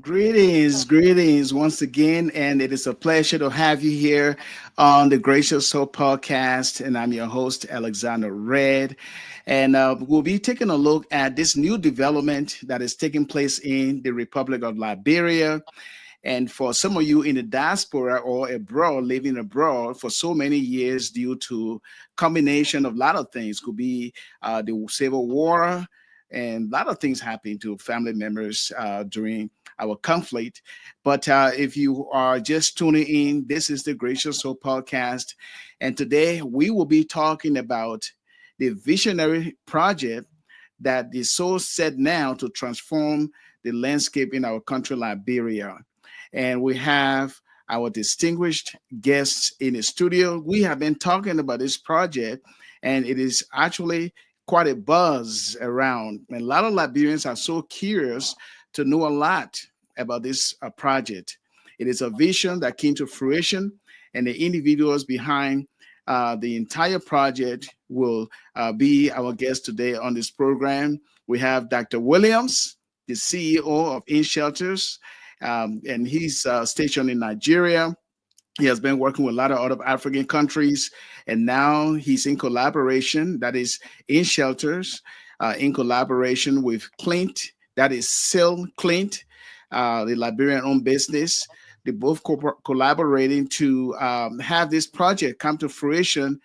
Greetings once again, and it is a pleasure to have you here on the Gracious Soul podcast. And I'm your host, Alexander Red. And we'll be taking a look at this new development that is taking place in the Republic of Liberia. And for some of you in the diaspora or abroad, living abroad for so many years due to combination of a lot of things, could be the civil war, and a lot of things happening to family members during our conflict. But if you are just tuning in, this is the Gracious Soul podcast. And today we will be talking about the visionary project that is so set now to transform the landscape in our country, Liberia. And we have our distinguished guests in the studio. We have been talking about this project, and it is actually quite a buzz around. And a lot of Liberians are so curious to know a lot about this project. It is a vision that came to fruition, and the individuals behind the entire project will be our guest today on this program. We have Dr. Williams, the CEO of InShelters, and he's stationed in Nigeria. He has been working with a lot of other African countries, and now he's in collaboration, that is InShelters, in collaboration with Clint, that is SylvClint, the Liberian-owned business. They both collaborating to have this project come to fruition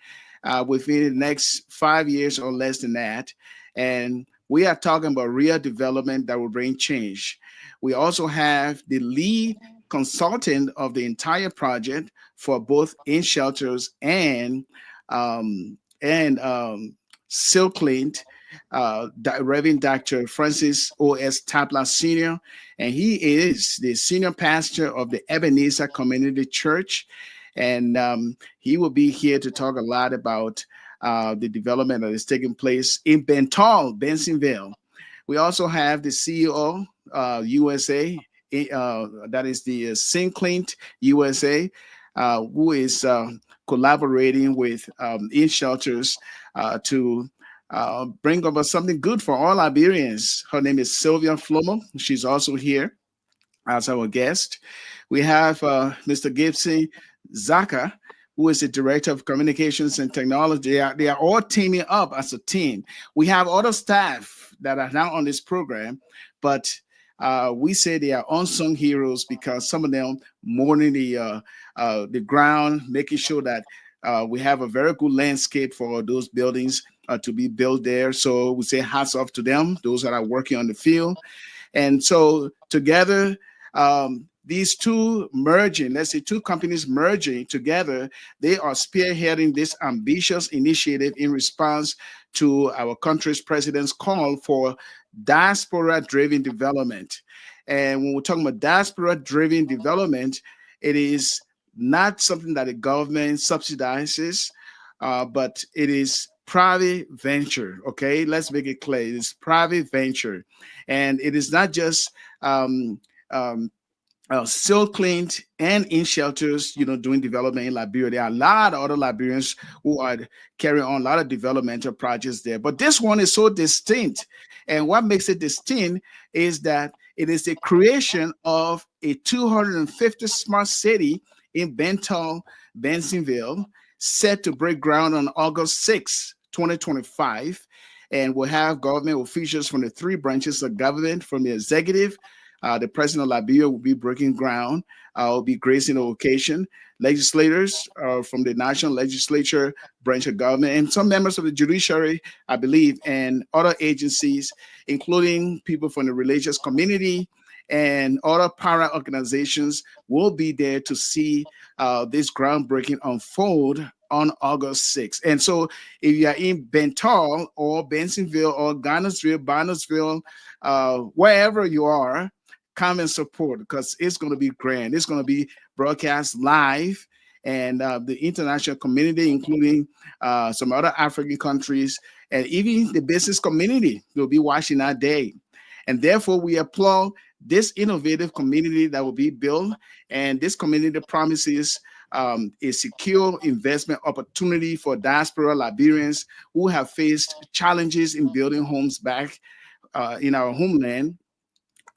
within the next 5 years or less than that. And we are talking about real development that will bring change. We also have the lead consultant of the entire project for both InShelters and SylvClint, Reverend Dr. Francis O.S. Tapla Sr., and he is the senior pastor of the Ebenezer Community Church. And he will be here to talk a lot about the development that is taking place in Bentol, Bensonville. We also have the CEO, USA, that is the SylvClint USA, who is collaborating with InShelters to bring about something good for all Liberians. Her name is Sylvia Flomo. She's also here as our guest. We have Mr. Gibson Zaka, who is the Director of Communications and Technology. They are all teaming up as a team. We have other staff that are now on this program, but we say they are unsung heroes because some of them mourning the ground, making sure that we have a very good landscape for those buildings to be built there. So we say hats off to them, those that are working on the field. And so together, these two merging, let's say two companies merging together, they are spearheading this ambitious initiative in response to our country's president's call for diaspora-driven development. And when we're talking about diaspora-driven development, it is not something that the government subsidizes, but it is private venture. Okay, let's make it clear. It's private venture, and it is not just SylvClint and InShelters, doing development in Liberia. There are a lot of other Liberians who are carrying on a lot of developmental projects there. But this one is so distinct. And what makes it distinct is that it is the creation of a 250 smart city in Bentol, Bensonville, set to break ground on August 6, 2025. And we'll have government officials from the three branches of government, from the executive. The president of Liberia will be breaking ground, will be gracing the occasion. Legislators from the national legislature branch of government, and some members of the judiciary, I believe, and other agencies, including people from the religious community and other para organizations, will be there to see this groundbreaking unfold on August 6th. And so if you are in Bentol or Bensonville or Barnesville, wherever you are, come and support, because it's going to be grand. It's going to be broadcast live, and the international community, including some other African countries, and even the business community will be watching that day. And therefore, we applaud this innovative community that will be built, and this community promises a secure investment opportunity for diaspora Liberians who have faced challenges in building homes back in our homeland.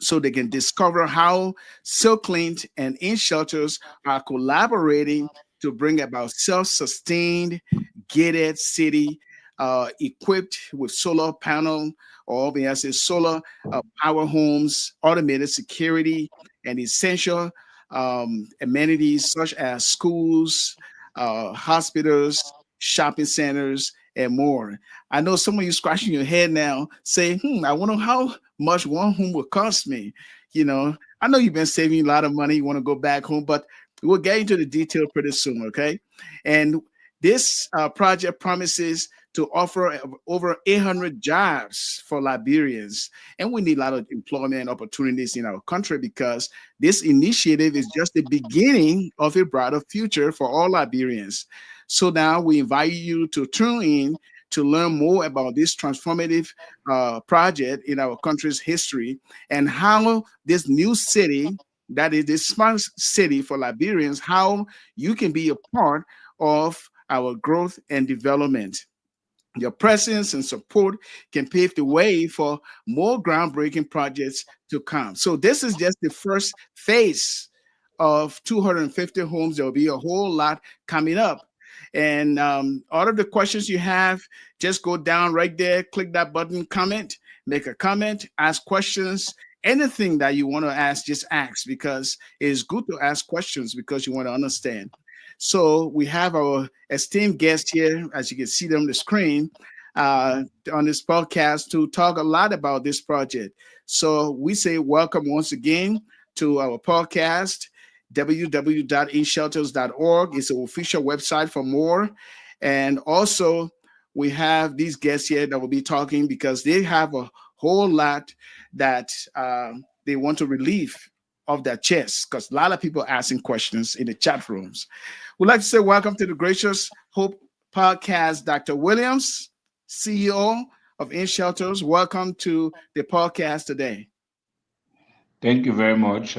so they can discover how SylvClint and InShelters are collaborating to bring about self-sustained, gated city equipped with solar panel, or may I say solar power homes, automated security, and essential amenities such as schools, hospitals, shopping centers, and more. I know some of you scratching your head now, saying, I wonder how much one home will cost me. I know you've been saving a lot of money. You want to go back home, but we'll get into the detail pretty soon, okay? And this project promises to offer over 800 jobs for Liberians. And we need a lot of employment opportunities in our country because this initiative is just the beginning of a brighter future for all Liberians. So now we invite you to tune in to learn more about this transformative project in our country's history and how this new city, that is this smart city for Liberians, how you can be a part of our growth and development. Your presence and support can pave the way for more groundbreaking projects to come. So, this is just the first phase of 250 homes. There will be a whole lot coming up. And all of the questions you have, just go down right there, click that button, comment, make a comment, ask questions. Anything that you want to ask, just ask because it is good to ask questions because you want to understand. So we have our esteemed guests here, as you can see them on the screen, on this podcast to talk a lot about this project. So we say welcome once again to our podcast. www.inshelters.org is the official website for more. And also, we have these guests here that will be talking because they have a whole lot that they want to relieve of their chest because a lot of people asking questions in the chat rooms. We'd like to say welcome to the Gracious Hope Podcast, Dr. Williams, CEO of InShelters. Welcome to the podcast today. Thank you very much.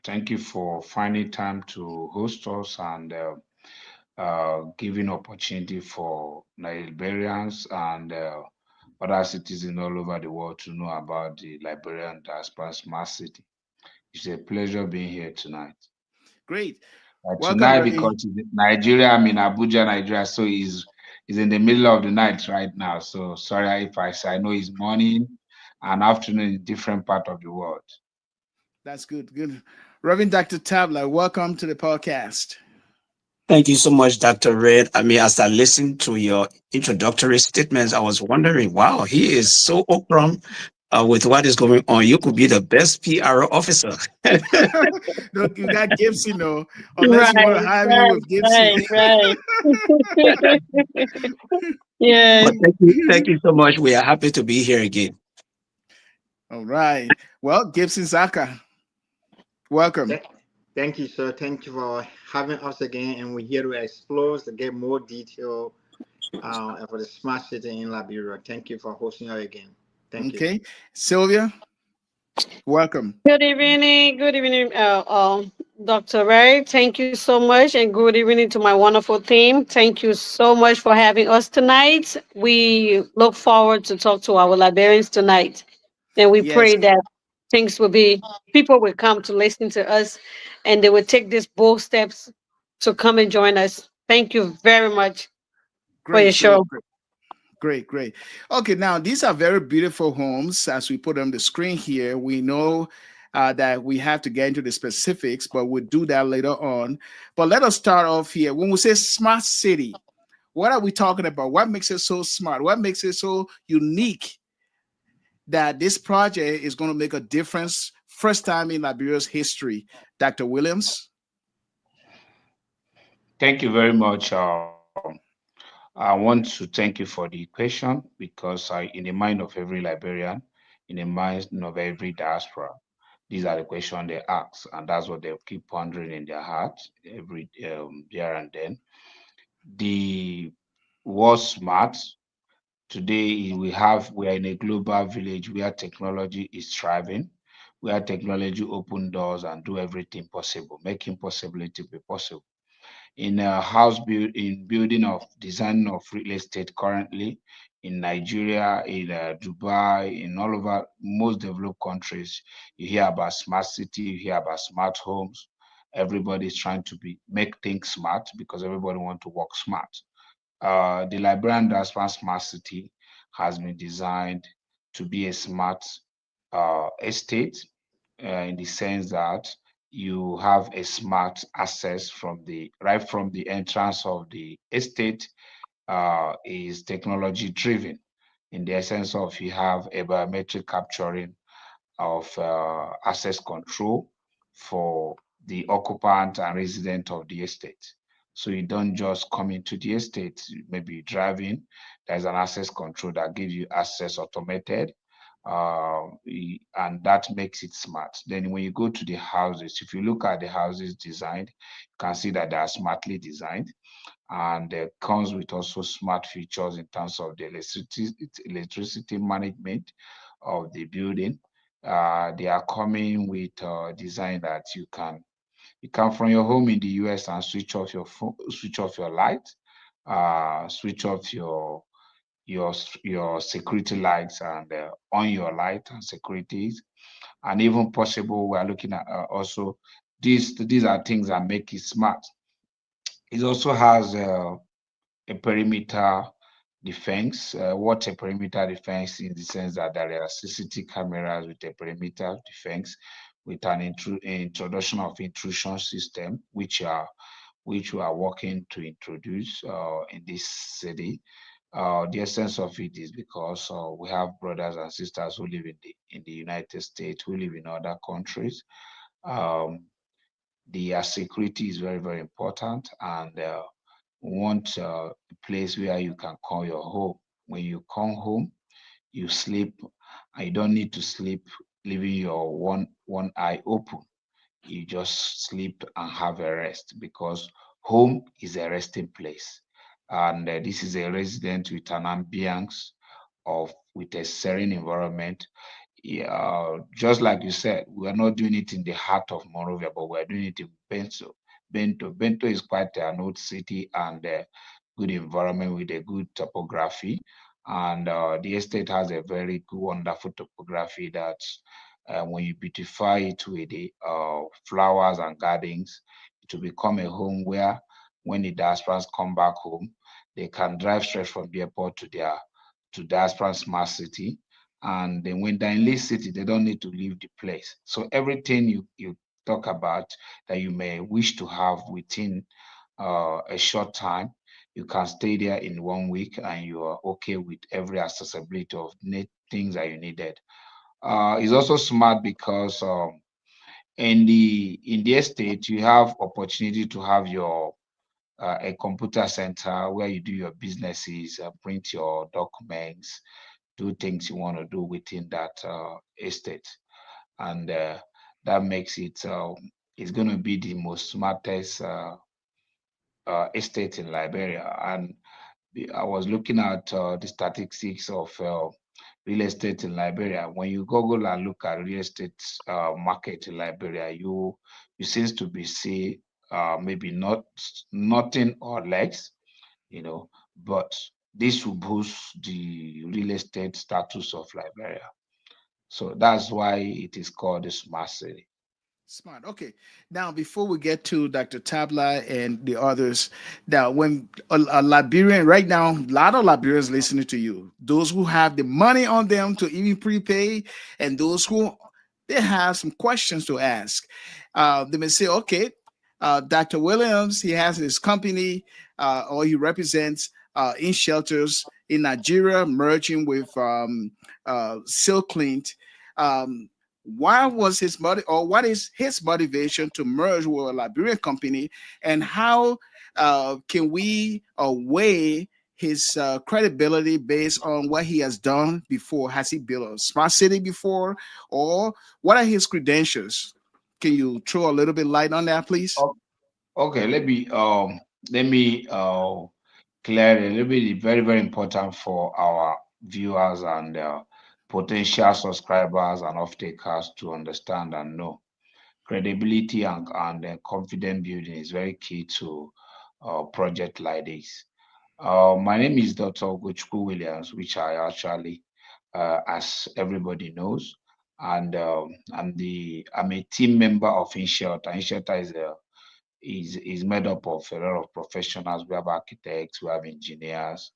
Thank you for finding time to host us and giving opportunity for Liberians and other citizens all over the world to know about the Liberian diaspora smart city. It's a pleasure being here tonight. Great. Welcome, Tonight Ravi. because it's in Nigeria, I'm in Abuja, Nigeria, so he's in the middle of the night right now. So sorry if I say I know it's morning and afternoon in different part of the world. That's good. Good. Reverend Dr. Tabla, welcome to the podcast. Thank you so much, Dr. Red. I mean, as I listened to your introductory statements, I was wondering, wow, he is so upfront with what is going on. You could be the best PR officer. Look, you got Gibson, though, unless you want to Right, hire me right, with Gibson. right, right. Yeah. But thank you so much. We are happy to be here again. All right. Well, Gibson Zaka, welcome. Th- Thank you, sir. Thank you for having us again. And we're here to explore to get more detail for the smart city in Liberia. Thank you for hosting us again. Thank you. Okay. Sylvia, welcome. Good evening, Dr. Ray. Thank you so much, and good evening to my wonderful team. Thank you so much for having us tonight. We look forward to talk to our Liberians tonight, and we Yes, pray that things will be people will come to listen to us, and they will take these bold steps to come and join us. Thank you very much for your great, great, show. great. Great, great. Okay, now these are very beautiful homes. As we put on the screen here, we know that we have to get into the specifics, but we'll do that later on. But let us start off here. When we say smart city, what are we talking about? What makes it so smart? What makes it so unique that this project is going to make a difference first time in Liberia's history? Dr. Williams? Thank you very much. I want to thank you for the question because in the mind of every Liberian, in the mind of every diaspora, these are the questions they ask, and that's what they keep pondering in their heart every there and then. The word smart today we are in a global village where technology is thriving, where technology open doors and do everything possible, making possibility be possible. in a house build in building of design of real estate currently in Nigeria, in Dubai, in all over most developed countries. You hear about smart city, you hear about smart homes. Everybody's trying to make things smart because everybody want to work smart. The Liberian Diaspora Smart City has been designed to be a smart estate in the sense that you have a smart access from the entrance of the estate is technology driven in the essence of you have a biometric capturing of access control for the occupant and resident of the estate. So you don't just come into the estate, maybe driving, there's an access control that gives you access automated, and that makes it smart. Then when you go to the houses, if you look at the houses designed, you can see that they are smartly designed and comes with also smart features in terms of the electricity management of the building. They are coming with design that you can from your home in the US and switch off your phone, switch off your light, switch off your security lights and on your light and securities, and even possible we are looking at also these are things that make it smart. It also has a perimeter defense. What a perimeter defense in the sense that there are CCTV cameras with a perimeter defense with an introduction of intrusion system, which we are working to introduce in this city. The essence of it is because we have brothers and sisters who live in the United States, who live in other countries. Um, the security is very, very important, and want a place where you can call your home. When you come home, you sleep. And you don't need to sleep leaving your one eye open. You just sleep and have a rest because home is a resting place, and this is a resident with an ambience of with a serene environment. Yeah, just like you said, we are not doing it in the heart of Monrovia, but we're doing it in Bentol. Bentol is quite an old city and a good environment with a good topography. And the estate has a very good, wonderful topography that when you beautify it with the flowers and gardens, it will become a home where when the diasporans come back home, they can drive straight from the airport to diaspora smart city, and then when they're in this city, they don't need to leave the place. So everything you talk about that you may wish to have within a short time, you can stay there in 1 week and you are okay with every accessibility of things that you needed. It's also smart because in the estate you have opportunity to have your a computer center where you do your businesses, print your documents, do things you want to do within that estate, and that makes it it's going to be the most smartest estate in Liberia. And I was looking at the statistics of real estate in Liberia. When you Google and look at real estate market in Liberia, you seems to be see maybe not nothing or less, you know, but this will boost the real estate status of Liberia. So that's why it is called the smart city. Smart. Okay. Now, before we get to Dr. Tabla and the others, now, when a Liberian, right now, a lot of Liberians listening to you, those who have the money on them to even prepay, and those who they have some questions to ask. They may say, okay, Dr. Williams, he has his company, or he represents in shelters in Nigeria, merging with SylvClint. Um, why was his or what is his motivation to merge with a Liberian company, and how can we weigh his credibility based on what he has done before? Has he built a smart city before, or what are his credentials? Can you throw a little bit light on that, please? Oh, okay, let me clear a little bit. Very, very important for our viewers and potential subscribers and off-takers to understand and know. Credibility and confident building is very key to project like this. My name is Dr. Ogochukwu Williams, which I actually, as everybody knows, and I'm a team member of InShelter. InShelter is made up of a lot of professionals. We have architects, we have engineers,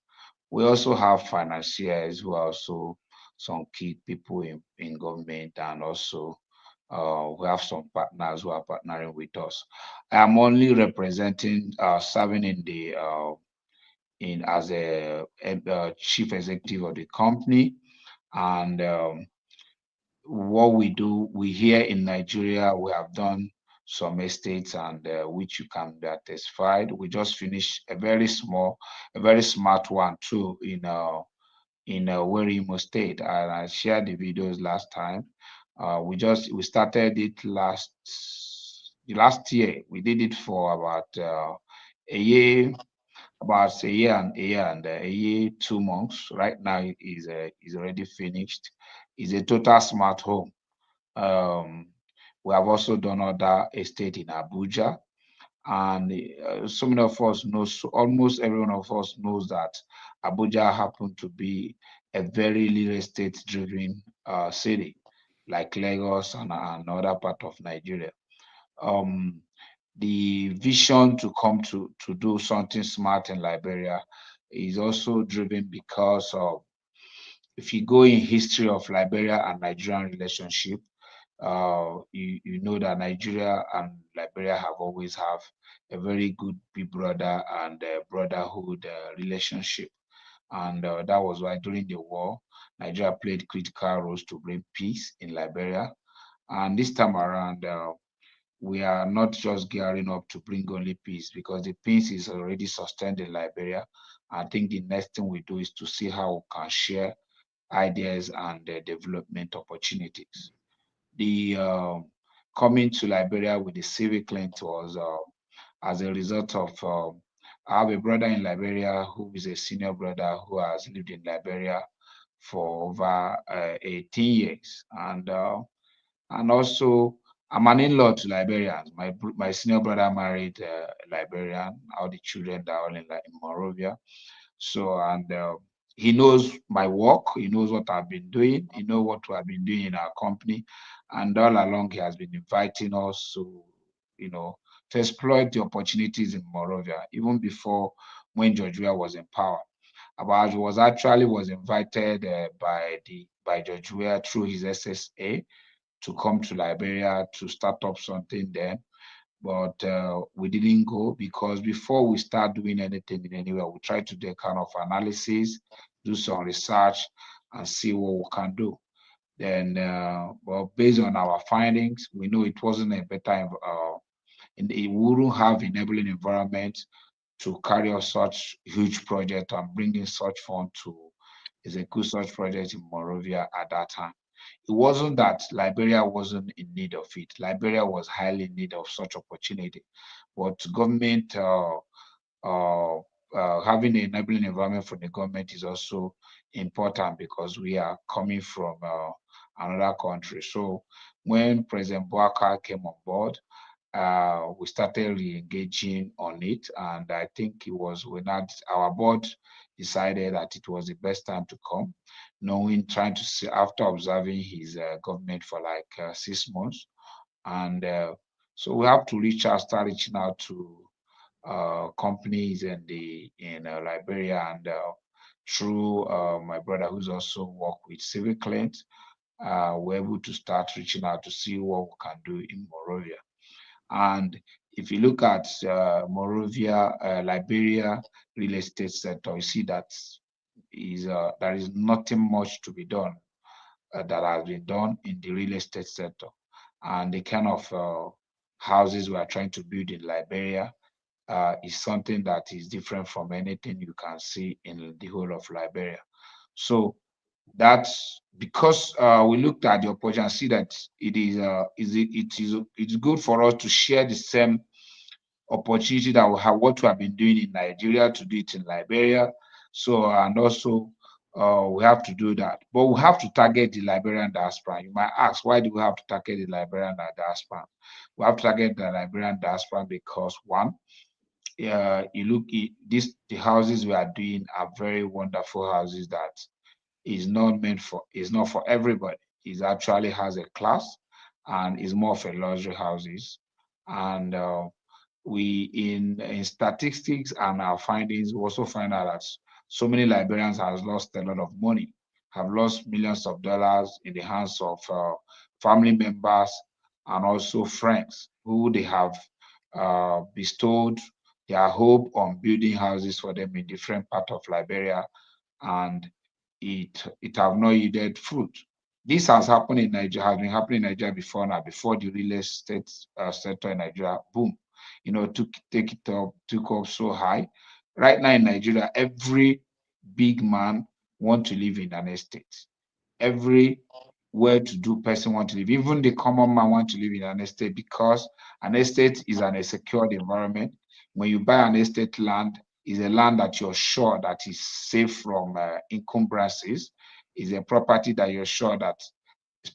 we also have financiers who are also some key people in government, and also we have some partners who are partnering with us. I am only representing, serving in the in as a chief executive of the company, and what we do, we here in Nigeria, we have done some estates, and which you can be satisfied. We just finished a very smart one too in Werimo State, and I shared the videos last time. We started it last year. We did it for a year, about a year 2 months. Right now, it is already finished. It's a total smart home. Um, we have also done other estate in Abuja, and so many of us knows, almost every one of us knows that Abuja happened to be a very real estate driven city, like Lagos and other part of Nigeria. Um, the vision to come to do something smart in Liberia is also driven because of, if you go in history of Liberia and Nigerian relationship, you know that Nigeria and Liberia have always have a very good big brother and brotherhood relationship, and that was why during the war, Nigeria played critical roles to bring peace in Liberia. And this time around, we are not just gearing up to bring only peace, because the peace is already sustained in Liberia. I think the next thing we do is to see how we can share ideas and development opportunities. The coming to Liberia with the SylvClint was as a result of, I have a brother in Liberia who is a senior brother who has lived in Liberia for over 18 years, and also I'm an in-law to Liberians. My senior brother married a Liberian. All the children are all in Monrovia. So, and he knows my work. He knows what I've been doing. He knows what we have been doing in our company, and all along he has been inviting us to, you know, to exploit the opportunities in Monrovia, even before when George Weah was in power. But was invited by George Weah through his SSA to come to Liberia to start up something there. But we didn't go, because before we start doing anything in anywhere, we try to do a kind of analysis, do some research, and see what we can do. Then, well, based on our findings, we know it wasn't a better, it wouldn't have enabling environment to carry out such huge project and bring in such fund to execute such project in Monrovia at that time. It wasn't that Liberia wasn't in need of it. Liberia was highly in need of such opportunity, but government having an enabling environment for the government is also important, because we are coming from another country. So when President Boaka came on board, we started re-engaging on it, and I think it was when our board decided that it was the best time to come, trying to see, after observing his government for like 6 months, and so we have to start reaching out to companies in Liberia, and through my brother who's also worked with SylvClint, we're able to start reaching out to see what we can do in Monrovia. And if you look at Monrovia, Liberia real estate sector, you see that there is nothing much to be done that has been done in the real estate sector. And the kind of houses we are trying to build in Liberia is something that is different from anything you can see in the whole of Liberia. So that's because we looked at the opportunity and see that it's good for us to share the same opportunity that we have, what we have been doing in Nigeria, to do it in Liberia. So, and also we have to do that, but we have to target the Liberian diaspora. You might ask, why do we have to target the Liberian diaspora? We have to target the Liberian diaspora because, one, you look at this, the houses we are doing are very wonderful houses that is not for everybody. It actually has a class and is more for luxury houses. And we in statistics and our findings, we also find out that so many Liberians have lost a lot of money, have lost millions of dollars in the hands of family members and also friends who they have bestowed their hope on building houses for them in different parts of Liberia, and it have not yielded fruit. This has happened in Nigeria, has been happening in Nigeria before now, before the real estate sector in Nigeria boom, took up so high. Right now in Nigeria, every big man want to live in an estate. Every well-to-do person want to live. Even the common man want to live in an estate because an estate is a secured environment. When you buy an estate land, is a land that you're sure that is safe from encumbrances. Is a property that you're sure that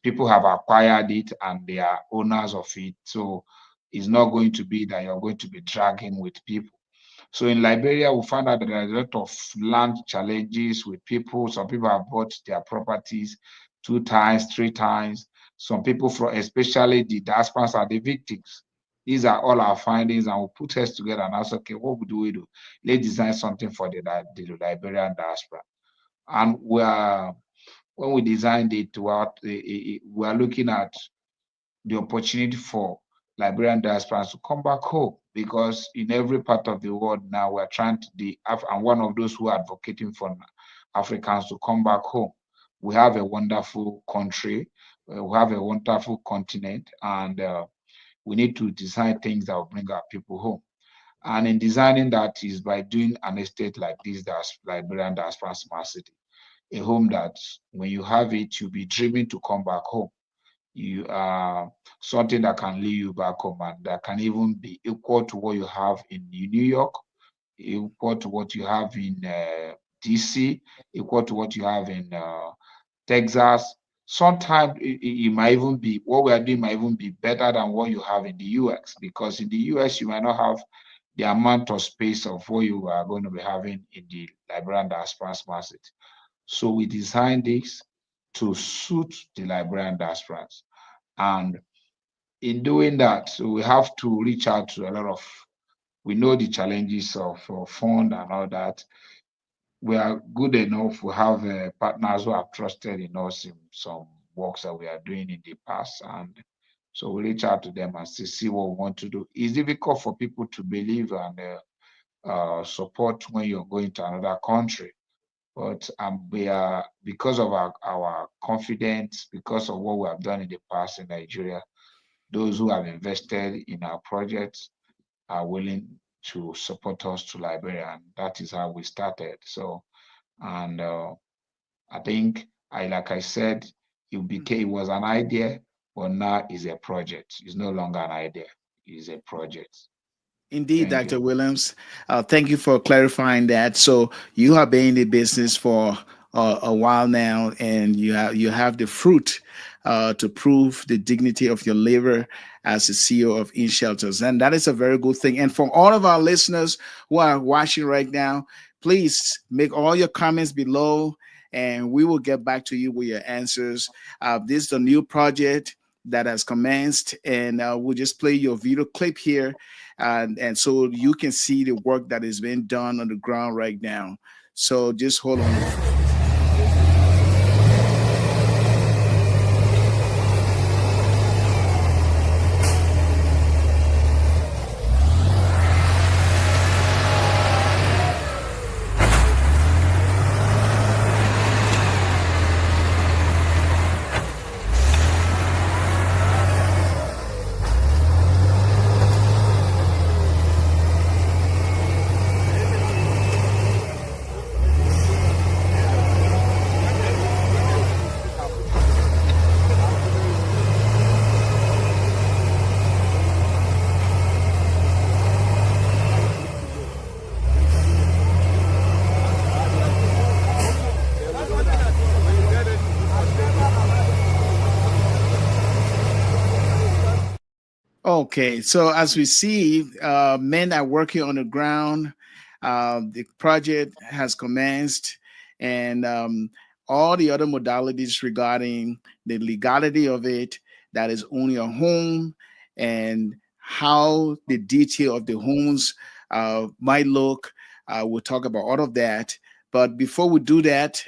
people have acquired it and they are owners of it. So it's not going to be that you're going to be dragging with people. So in Liberia, we found out that there are a lot of land challenges with people. Some people have bought their properties 2 times, 3 times. Some people, from especially the diasporans, are the victims. These are all our findings, and we'll put us together and ask, okay, what do we do? Let's design something for the Liberian diaspora. And when we designed it, we are looking at the opportunity for Liberian diasporans to come back home, because in every part of the world now we're trying to I'm one of those who are advocating for Africans to come back home. We have a wonderful country, we have a wonderful continent, and we need to design things that will bring our people home. And in designing that is by doing an estate like this, that's Liberian Diaspora Smart City, a home that when you have it, you'll be dreaming to come back home. You are something that can lead you back home, and that can even be equal to what you have in New York, equal to what you have in DC, equal to what you have in Texas. Sometimes it might even be, what we are doing might even be better than what you have in the US, because in the US you might not have the amount of space of what you are going to be having in the Liberian diaspora smart city. So we designed this to suit the Liberian diasporans. And in doing that, so we have to reach out to a lot of, we know the challenges of fund and all that. We are good enough. We have partners who have trusted in us in some works that we are doing in the past. And so we reach out to them and see what we want to do. It's difficult for people to believe and support when you're going to another country. But we are, because of our confidence, because of what we have done in the past in Nigeria, those who have invested in our projects are willing to support us to Liberia, and that is how we started. So, and I think, like I said, it was an idea, but now is a project. It's no longer an idea; it's a project. Indeed, Thank Dr. you. Williams. Thank you for clarifying that. So you have been in the business for a while now, and you have the fruit to prove the dignity of your labor as the CEO of InShelters, and that is a very good thing. And for all of our listeners who are watching right now, please make all your comments below, and we will get back to you with your answers. This is a new project that has commenced, and we'll just play your video clip here, and so you can see the work that is being done on the ground right now. So just hold on. Okay, so as we see, men are working on the ground. The project has commenced, and all the other modalities regarding the legality of it, that is owning a home, and how the detail of the homes might look. We'll talk about all of that. But before we do that,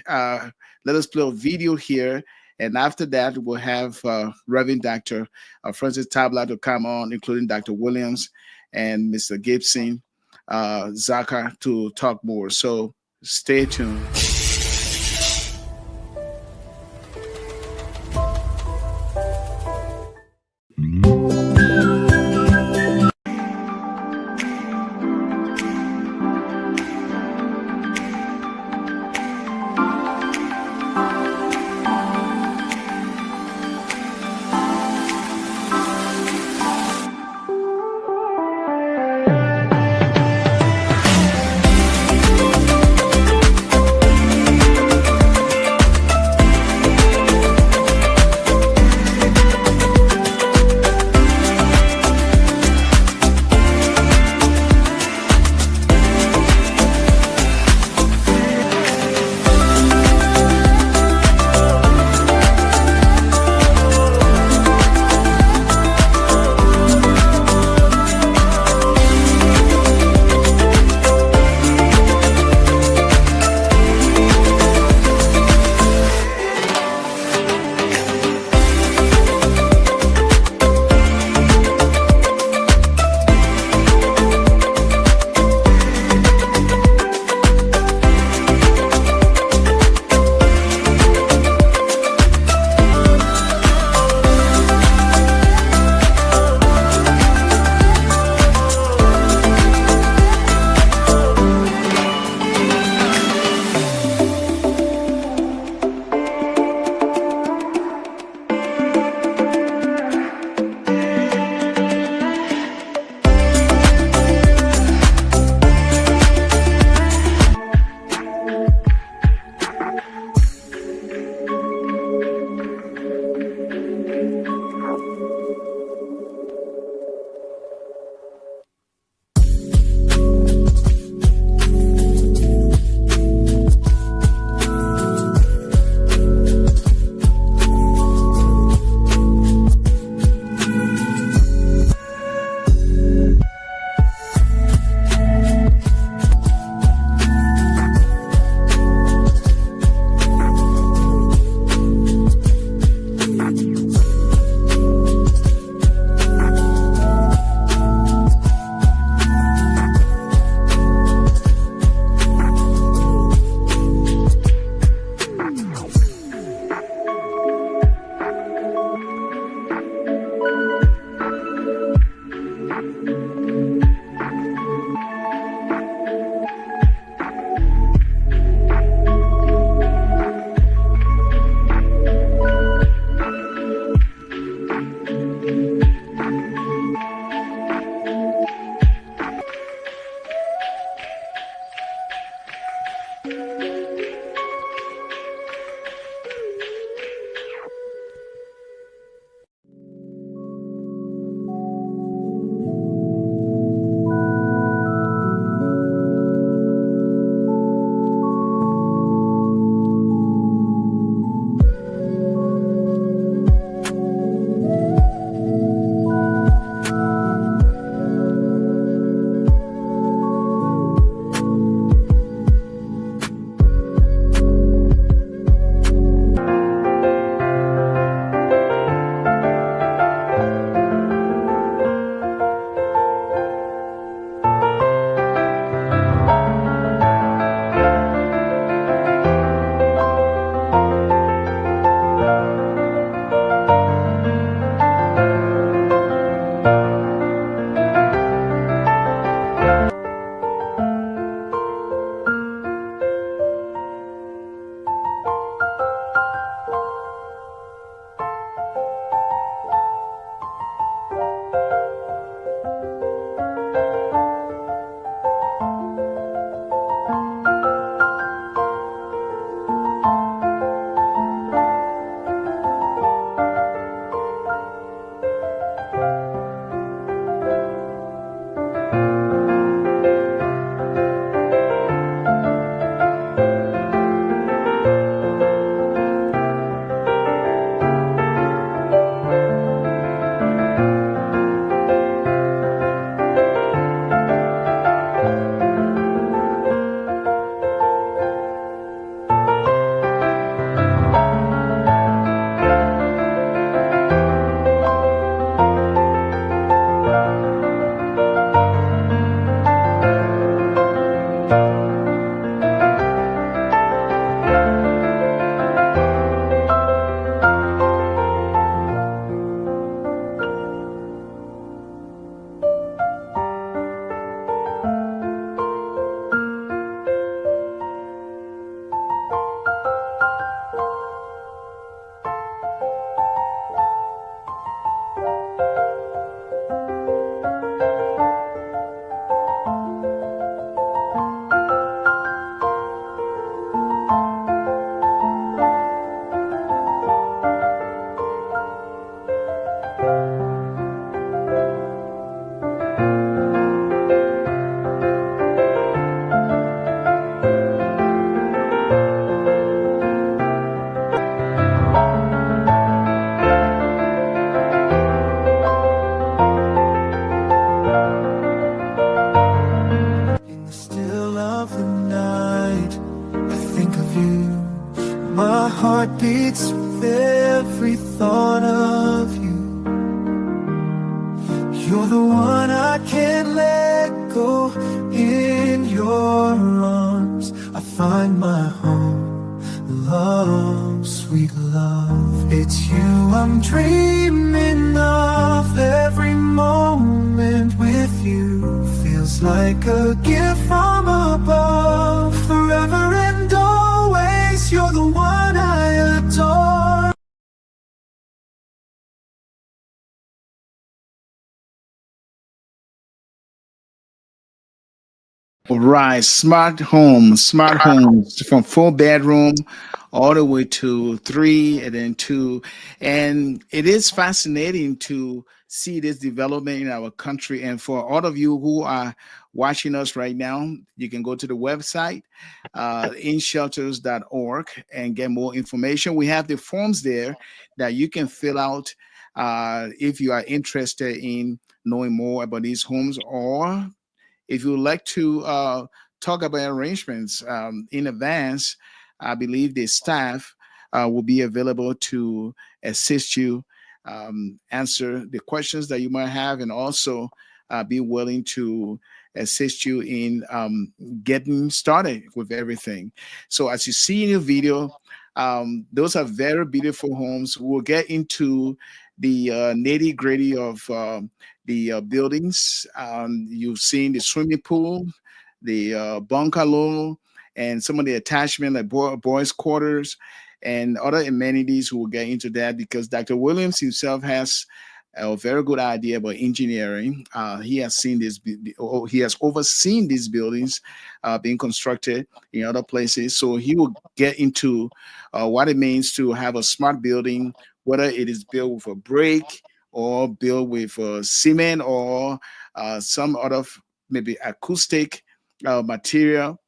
let us play a video here. And after that, we'll have Reverend Dr. Francis Tabla to come on, including Dr. Williams and Mr. Gibson, Zaka, to talk more. So stay tuned. you. My heart beats with every thought of you. You're the one I can't let go. In your arms I find my home. Love, sweet love, it's you I'm dreaming of. Every moment with you feels like a gift from above. Forever and always, you're the one I adore. Right, smart homes from 4 bedroom all the way to 3 and then 2. And it is fascinating to see this development in our country. And for all of you who are watching us right now, you can go to the website, inshelters.org, and get more information. We have the forms there that you can fill out if you are interested in knowing more about these homes, or if you would like to talk about arrangements in advance, I believe the staff will be available to assist you, answer the questions that you might have, and also be willing to assist you in getting started with everything. So, as you see in your video, those are very beautiful homes. We'll get into the nitty gritty of the buildings. You've seen the swimming pool, the bungalow, and some of the attachment like boys' quarters and other amenities. We'll get into that because Dr. Williams himself has a very good idea about engineering. He has seen this. He has overseen these buildings being constructed in other places. So he will get into what it means to have a smart building, whether it is built with a brick or built with cement or some other maybe acoustic material,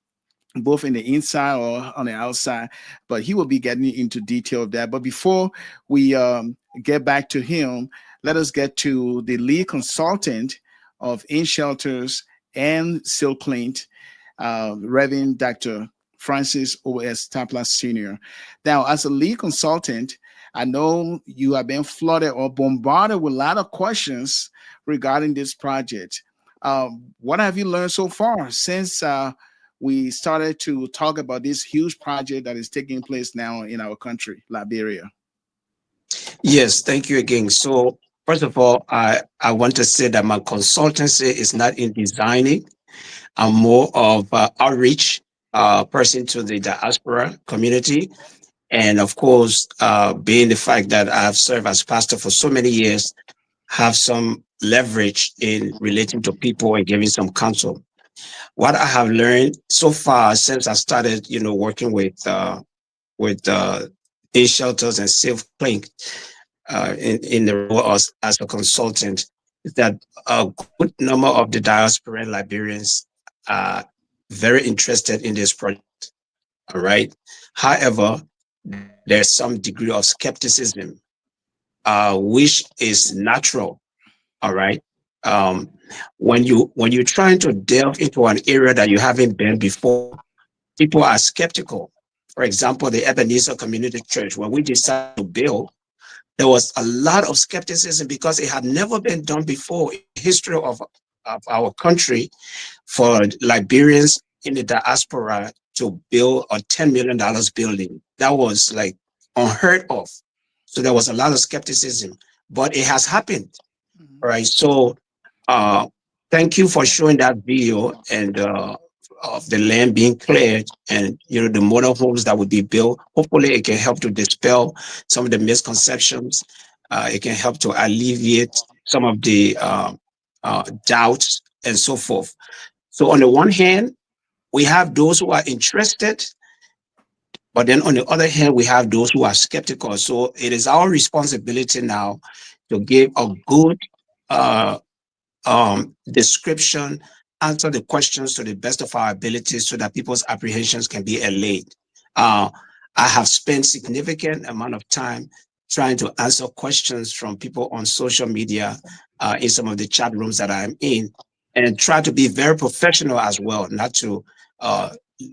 both in the inside or on the outside. But he will be getting into detail of that. But before we get back to him, let us get to the lead consultant of InShelters and SylvClint, Reverend Dr. Francis O.S. Tapla Sr. Now, as a lead consultant, I know you have been flooded or bombarded with a lot of questions regarding this project. What have you learned so far since we started to talk about this huge project that is taking place now in our country, Liberia? Yes, thank you again. So, first of all, I want to say that my consultancy is not in designing. I'm more of outreach person to the diaspora community. And of course, being the fact that I've served as pastor for so many years, have some leverage in relating to people and giving some counsel. What I have learned so far since I started, working with InShelters and SylvClint in the role as a consultant, is that a good number of the diaspora Liberians are very interested in this project. All right. However, there's some degree of skepticism, which is natural. All right. Um, when you're trying to delve into an area that you haven't been before, people are skeptical. For example, the Ebenezer Community Church, when we decided to build, there was a lot of skepticism because it had never been done before in the history of our country for Liberians in the diaspora to build a $10 million building. That was like unheard of. So there was a lot of skepticism, but it has happened. Mhm. All right. So thank you for showing that video and of the land being cleared and the model homes that would be built. Hopefully it can help to dispel some of the misconceptions. It can help to alleviate some of the doubts and so forth. So on the one hand, we have those who are interested, but then on the other hand, we have those who are skeptical. So it is our responsibility now to give a good description, answer the questions to the best of our abilities so that people's apprehensions can be allayed. Uh, I have spent significant amount of time trying to answer questions from people on social media, in some of the chat rooms that I'm in, and try to be very professional as well, not to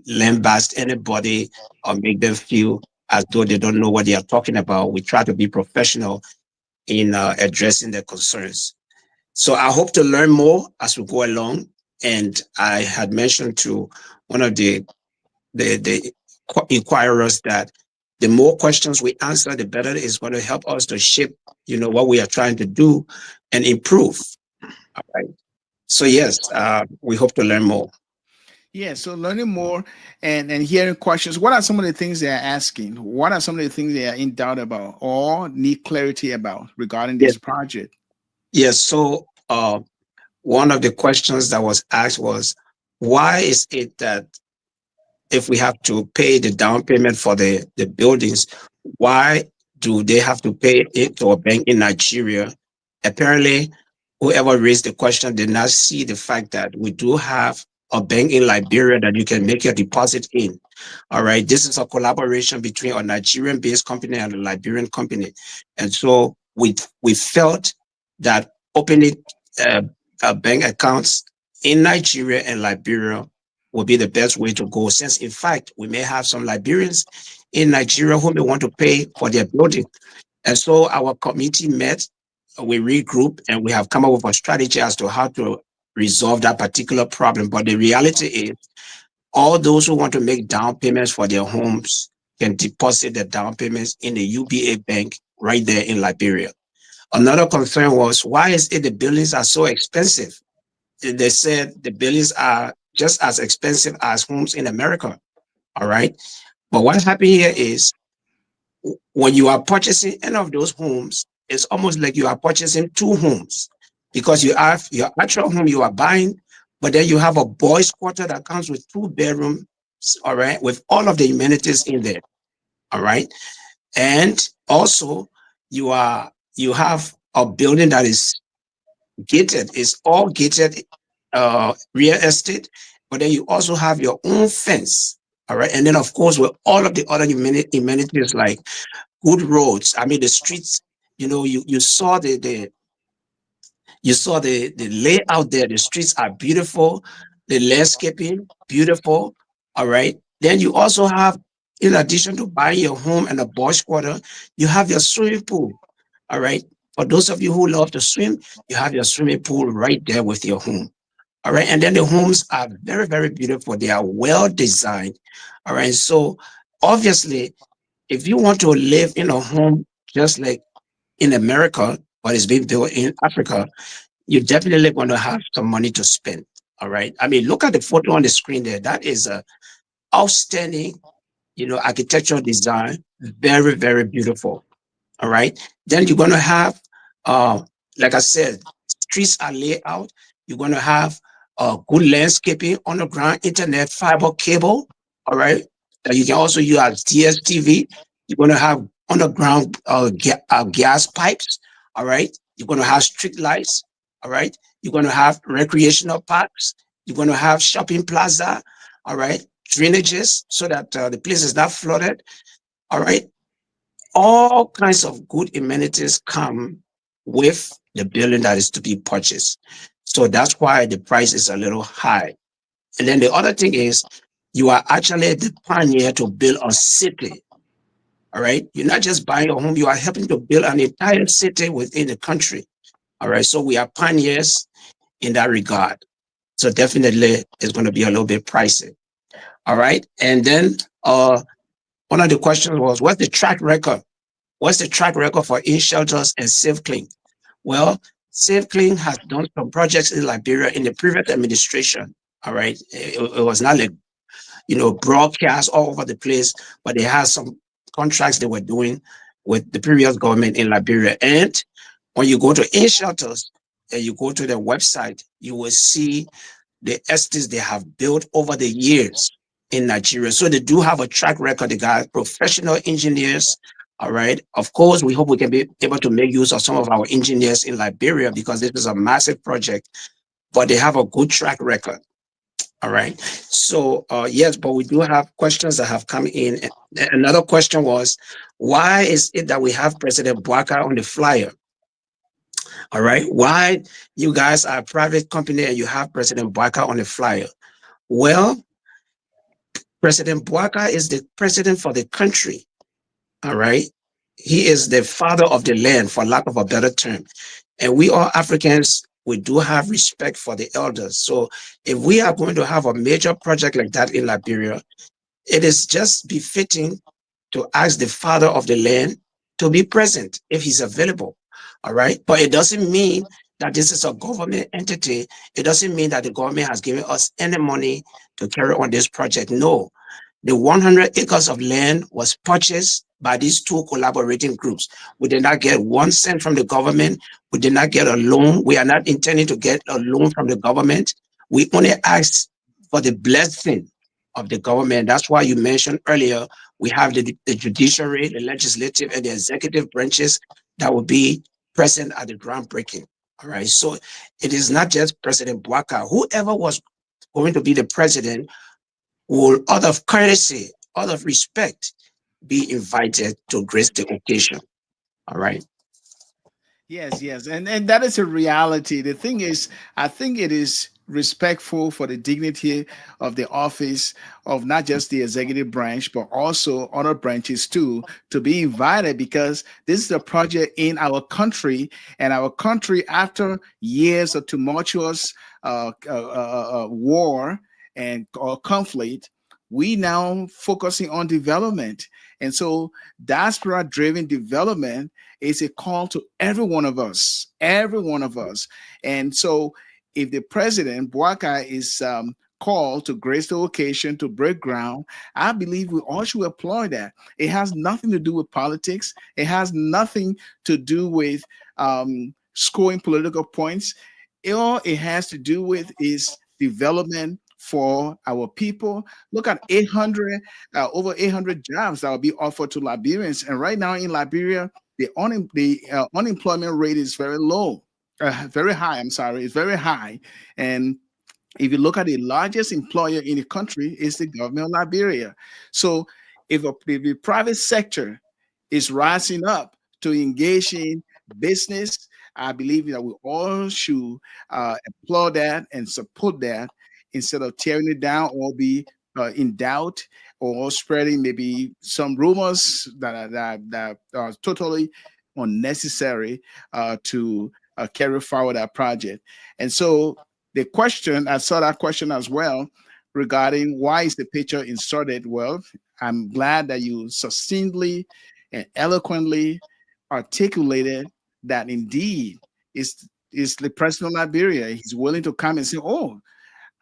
lambast anybody or make them feel as though they don't know what they are talking about. We try to be professional in addressing their concerns. So I hope to learn more as we go along. And I had mentioned to one of the inquirers that the more questions we answer, the better it is going to help us to shape, what we are trying to do and improve. All right. So yes, we hope to learn more. Yeah, so learning more and hearing questions. What are some of the things they are asking? What are some of the things they are in doubt about or need clarity about regarding Yes. this project? Yes. So one of the questions that was asked was, why is it that if we have to pay the down payment for the buildings, why do they have to pay it to a bank in Nigeria? Apparently, whoever raised the question did not see the fact that we do have a bank in Liberia that you can make your deposit in. All right. This is a collaboration between a Nigerian based company and a Liberian company. And so we felt that opening uh, bank accounts in Nigeria and Liberia will be the best way to go, since in fact we may have some Liberians in Nigeria who may want to pay for their building. And so our committee met, we regrouped, and we have come up with a strategy as to how to resolve that particular problem. But the reality is, all those who want to make down payments for their homes can deposit their down payments in the UBA bank right there in Liberia. Another concern was, why is it the buildings are so expensive? They said the buildings are just as expensive as homes in America. All right. But what happened here is, when you are purchasing any of those homes, it's almost like you are purchasing two homes, because you have your actual home you are buying, but then you have a boys' quarter that comes with 2 bedrooms, all right, with all of the amenities in there. All right. And also you have a building that is gated. It's all gated real estate, but then you also have your own fence. All right. And then of course with all of the other amenities like good roads. I mean the streets, you saw the layout there. The streets are beautiful, the landscaping, beautiful. All right. Then you also have, in addition to buying your home and a boys' quarter, you have your swimming pool. All right. For those of you who love to swim, you have your swimming pool right there with your home. All right. And then the homes are very, very beautiful. They are well designed. All right. So obviously, if you want to live in a home just like in America, but it's being built in Africa, you're definitely going to have some money to spend. All right. I mean, look at the photo on the screen there. That is a outstanding, architectural design. Very, very beautiful. All right. Then you're going to have, uh, like I said, streets are laid out. You're going to have good landscaping, underground internet, fiber cable. All right. That you can also use as DSTV. You're going to have underground gas pipes. All right. You're going to have street lights. All right. You're going to have recreational parks. You're going to have shopping plaza. All right. Drainages so that the place is not flooded. All right. All kinds of good amenities come with the building that is to be purchased. So that's why the price is a little high. And then the other thing is, you are actually the pioneer to build a city. All right. You're not just buying a home, you are helping to build an entire city within the country. All right. So we are pioneers in that regard. So definitely it's going to be a little bit pricey. All right. And then one of the questions was, what's the track record? What's the track record for InShelters and SylvClint? Well, SylvClint has done some projects in Liberia in the previous administration. All right. It was not like, broadcast all over the place, but they had some contracts they were doing with the previous government in Liberia. And when you go to InShelters and you go to their website, you will see the estates they have built over the years in Nigeria. So they do have a track record. They got professional engineers. All right. Of course, we hope we can be able to make use of some of our engineers in Liberia, because this is a massive project, but they have a good track record. All right. So, yes, but we do have questions that have come in. Another question was, why is it that we have President Bwaka on the flyer? All right. Why you guys are a private company and you have President Bwaka on the flyer? Well, President Bouaka is the president for the country. All right. He is the father of the land, for lack of a better term. And we all Africans, we do have respect for the elders. So if we are going to have a major project like that in Liberia, it is just befitting to ask the father of the land to be present if he's available. All right. But it doesn't mean that this is a government entity. It doesn't mean that the government has given us any money to carry on this project. No, the 100 acres of land was purchased by these two collaborating groups. We did not get 1 cent from the government. We did not get a loan. We are not intending to get a loan from the government. We only asked for the blessing of the government. That's why you mentioned earlier, we have the judiciary, the legislative, and the executive branches that will be present at the groundbreaking. All right. So it is not just President Bouaka. Whoever was going to be the president will, out of courtesy, out of respect, be invited to grace the occasion. All right. Yes, yes, and that is a reality. The thing is, I think it is respectful for the dignity of the office of not just the executive branch, but also other branches too, to be invited because this is a project in our country, and our country, after years of tumultuous war and or conflict, we now focusing on development, and so diaspora-driven development is a call to every one of us. And so, if the president Boakai is called to grace the occasion to break ground, I believe we all should applaud that. It has nothing to do with politics. It has nothing to do with scoring political points. All it has to do with is development for our people. Look at 800, over 800 jobs that will be offered to Liberians. And right now in Liberia, the unemployment rate is very low, very high. I'm sorry, it's very high. And if you look at the largest employer in the country, is the government of Liberia. So if the private sector is rising up to engage in business, I believe that we all should applaud that and support that instead of tearing it down or be in doubt or spreading maybe some rumors that are totally unnecessary to carry forward that project. And so the question, I saw that question as well regarding why is the picture inserted. Well, I'm glad that you succinctly and eloquently articulated that indeed is the president of Liberia. He's willing to come and say, "Oh,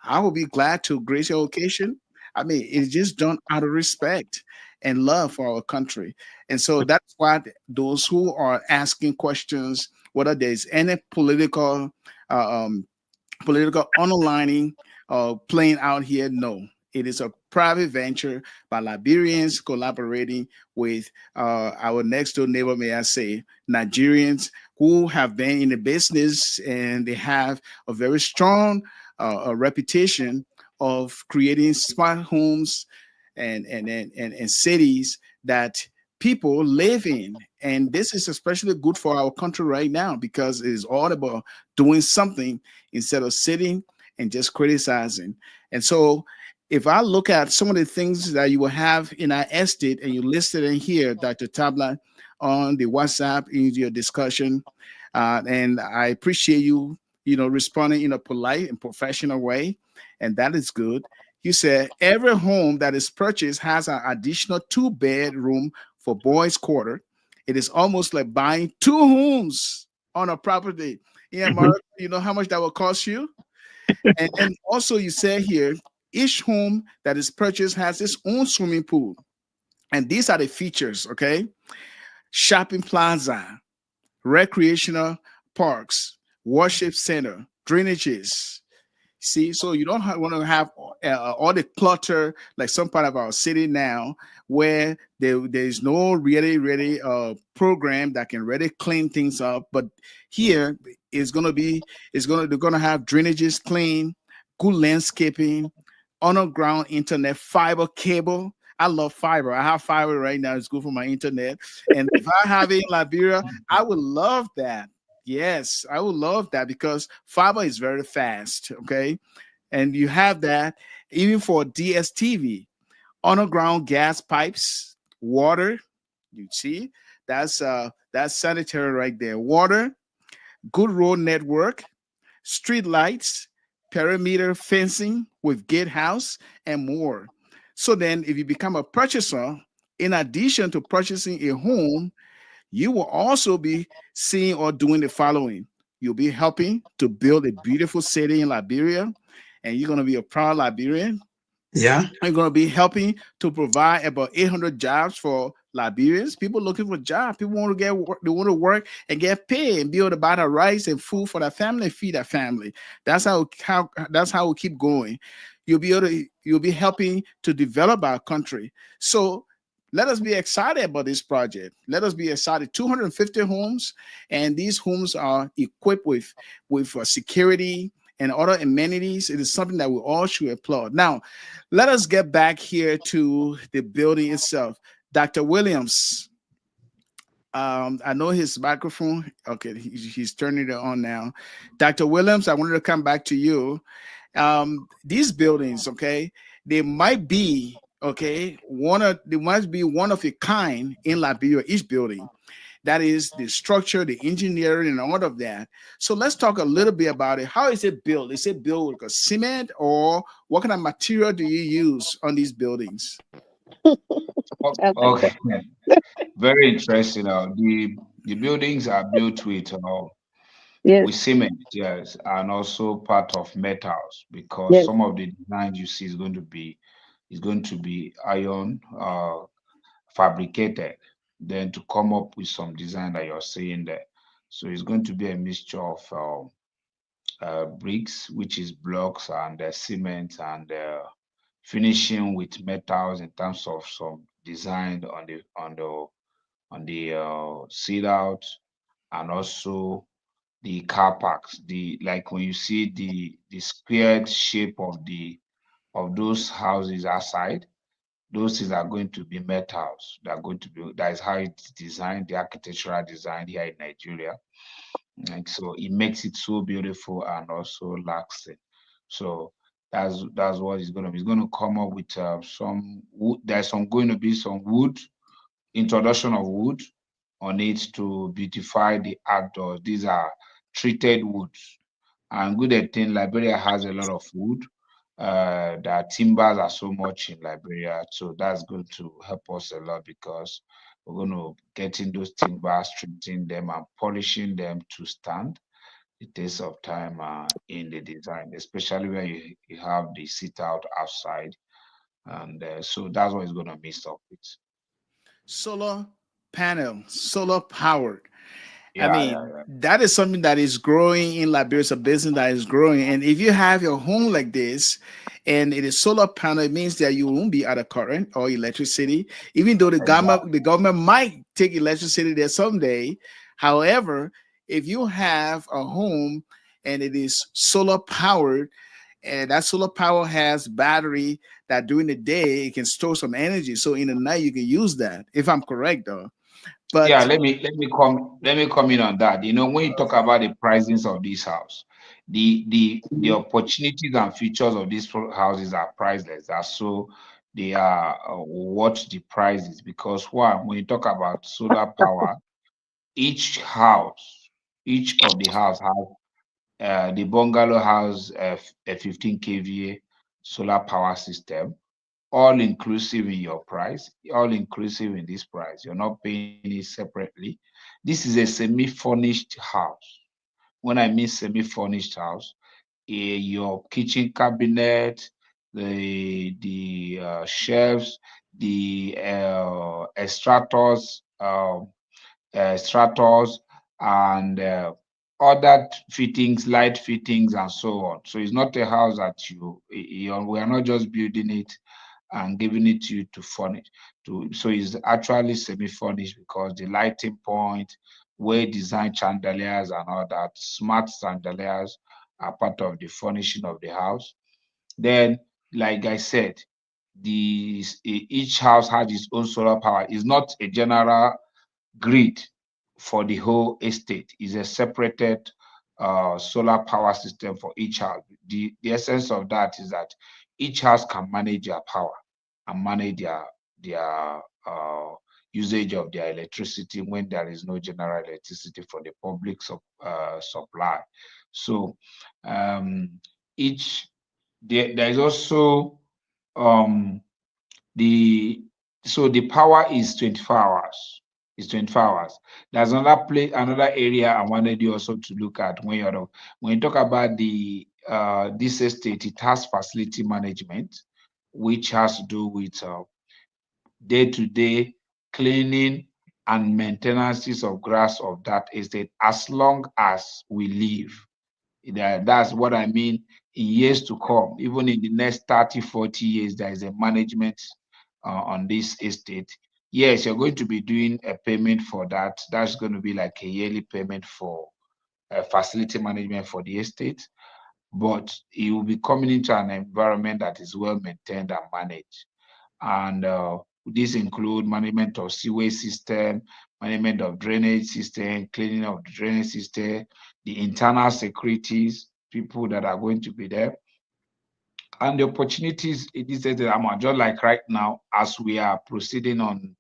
I will be glad to grace your occasion." I mean, it's just done out of respect and love for our country. And so that's why those who are asking questions, whether there's any uh, um, political underlining playing out here, no. It is a private venture by Liberians collaborating with our next door neighbor, may I say, Nigerians who have been in the business and they have a very strong a reputation of creating smart homes and cities that people live in. And this is especially good for our country right now because it is all about doing something instead of sitting and just criticizing. And so if I look at some of the things that you will have in our estate and you listed in here, Dr. Tabla, on the WhatsApp in your discussion, and I appreciate you, responding in a polite and professional way, and that is good. You said every home that is purchased has an additional 2 bedroom for boys' quarter. It is almost like buying 2 homes on a property. Yeah, Mark, you know how much that will cost you? And also you say here, each home that is purchased has its own swimming pool. And these are the features, okay? Shopping plaza, recreational parks, worship center, drainages. See, so you don't want to have all the clutter like some part of our city now, where there's no really program that can really clean things up. But here they're gonna have drainages clean, good landscaping, underground internet, fiber cable. I love fiber. I have fiber right now. It's good for my internet. And if I have it in Liberia, I would love that. Yes, I would love that because fiber is very fast. Okay. And you have that even for DSTV. underground gas pipes, water. You see, that's sanitary right there. Water, good road network, street lights, perimeter fencing with gatehouse, and more. So then, if you become a purchaser, in addition to purchasing a home, you will also be seeing or doing the following. You'll be helping to build a beautiful city in Liberia, and you're going to be a proud Liberian. Yeah. You're going to be helping to provide about 800 jobs for Liberians. People looking for jobs. People want to get work. They want to work and get paid and be able to buy the rice and food for their family and feed their family. That's how we keep going. You'll be helping to develop our country. So let us be excited about this project. Let us be excited. 250 homes, and these homes are equipped with security and other amenities. It is something that we all should applaud. Now, let us get back here to the building itself. Dr. Williams, I know his microphone. Okay, he's turning it on now. Dr. Williams, I wanted to come back to you. These buildings, okay, they might be okay. They must be one of a kind in Liberia. Each building, that is the structure, the engineering, and all of that. So let's talk a little bit about it. How is it built? Is it built with a cement, or what kind of material do you use on these buildings? I like Okay, very interesting. The buildings are built that. with cement, yes, and also part of metals, because Yes, some of the designs you see is going to be iron fabricated, then to come up with some design that you're seeing there. So it's going to be a mixture of bricks, which is blocks, and cement, and finishing with metals in terms of some design on the seat out, and also the car parks. The like when you see the squared shape of those houses outside, those things are going to be metals. They are going to be, that is how it's designed, the architectural design here in Nigeria. Like, so it makes it so beautiful and also lasting. So that's what it's going to be. It's going to come up with some wood. There's some going to be some wood, introduction of wood on it to beautify the outdoors. These are treated woods. And good thing, Liberia has a lot of wood. That timbers are so much in Liberia, so that's going to help us a lot, because we're going to get in those timbers, treating them and polishing them to stand the test of time in the design, especially when you have the sit out outside. And so that's what it's going to mix up with. Solar panel, solar powered. I Yeah, yeah, mean, yeah. that is something that is growing in Liberia. It's a business that is growing. And if you have your home like this and it is solar panel, it means that you won't be out of current or electricity, even though the government Exactly. the government might take electricity there someday. However, if you have a home and it is solar powered, and that solar power has battery that during the day it can store some energy. So in the night you can use that, if I'm correct though. Yeah, But let me come in on that. When you talk about the pricings of this house, the opportunities and features of these houses are priceless. So they are what the price is, because one, when you talk about solar power, each house, each of the house has the bungalow has a 15 kVA solar power system, all inclusive in your price, all inclusive in this price. You're not paying it separately. This is a semi-furnished house. When I mean semi-furnished house, your kitchen cabinet, the shelves, the extractors, and other fittings, light fittings, and so on. So it's not a house that we are not just building it and giving it to you to furnish. So it's actually semi-furnished, because the lighting point, well designed chandeliers and all that, smart chandeliers are part of the furnishing of the house. Then, like I said, each house has its own solar power. It's not a general grid for the whole estate. Is a separated solar power system for each house. The essence of that is that each house can manage their power. and manage their usage of their electricity when there is no general electricity from the public supply. So each there is also the so the power is 24 hours. It's 24 hours. There's another area I wanted you also to look at when you talk about the this estate, it has facility management, which has to do with day-to-day cleaning and maintenances of grass of that estate as long as we live. That's what I mean in years to come. Even in the next 30, 40 years, there is a management on this estate. Yes, you're going to be doing a payment for that. That's going to be like a yearly payment for facility management for the estate, but you will be coming into an environment that is well maintained and managed. And this include management of sewage system, management of drainage system, cleaning of the drainage system, the internal securities, people that are going to be there, and the opportunities in this area. Just like right now, as we are proceeding on,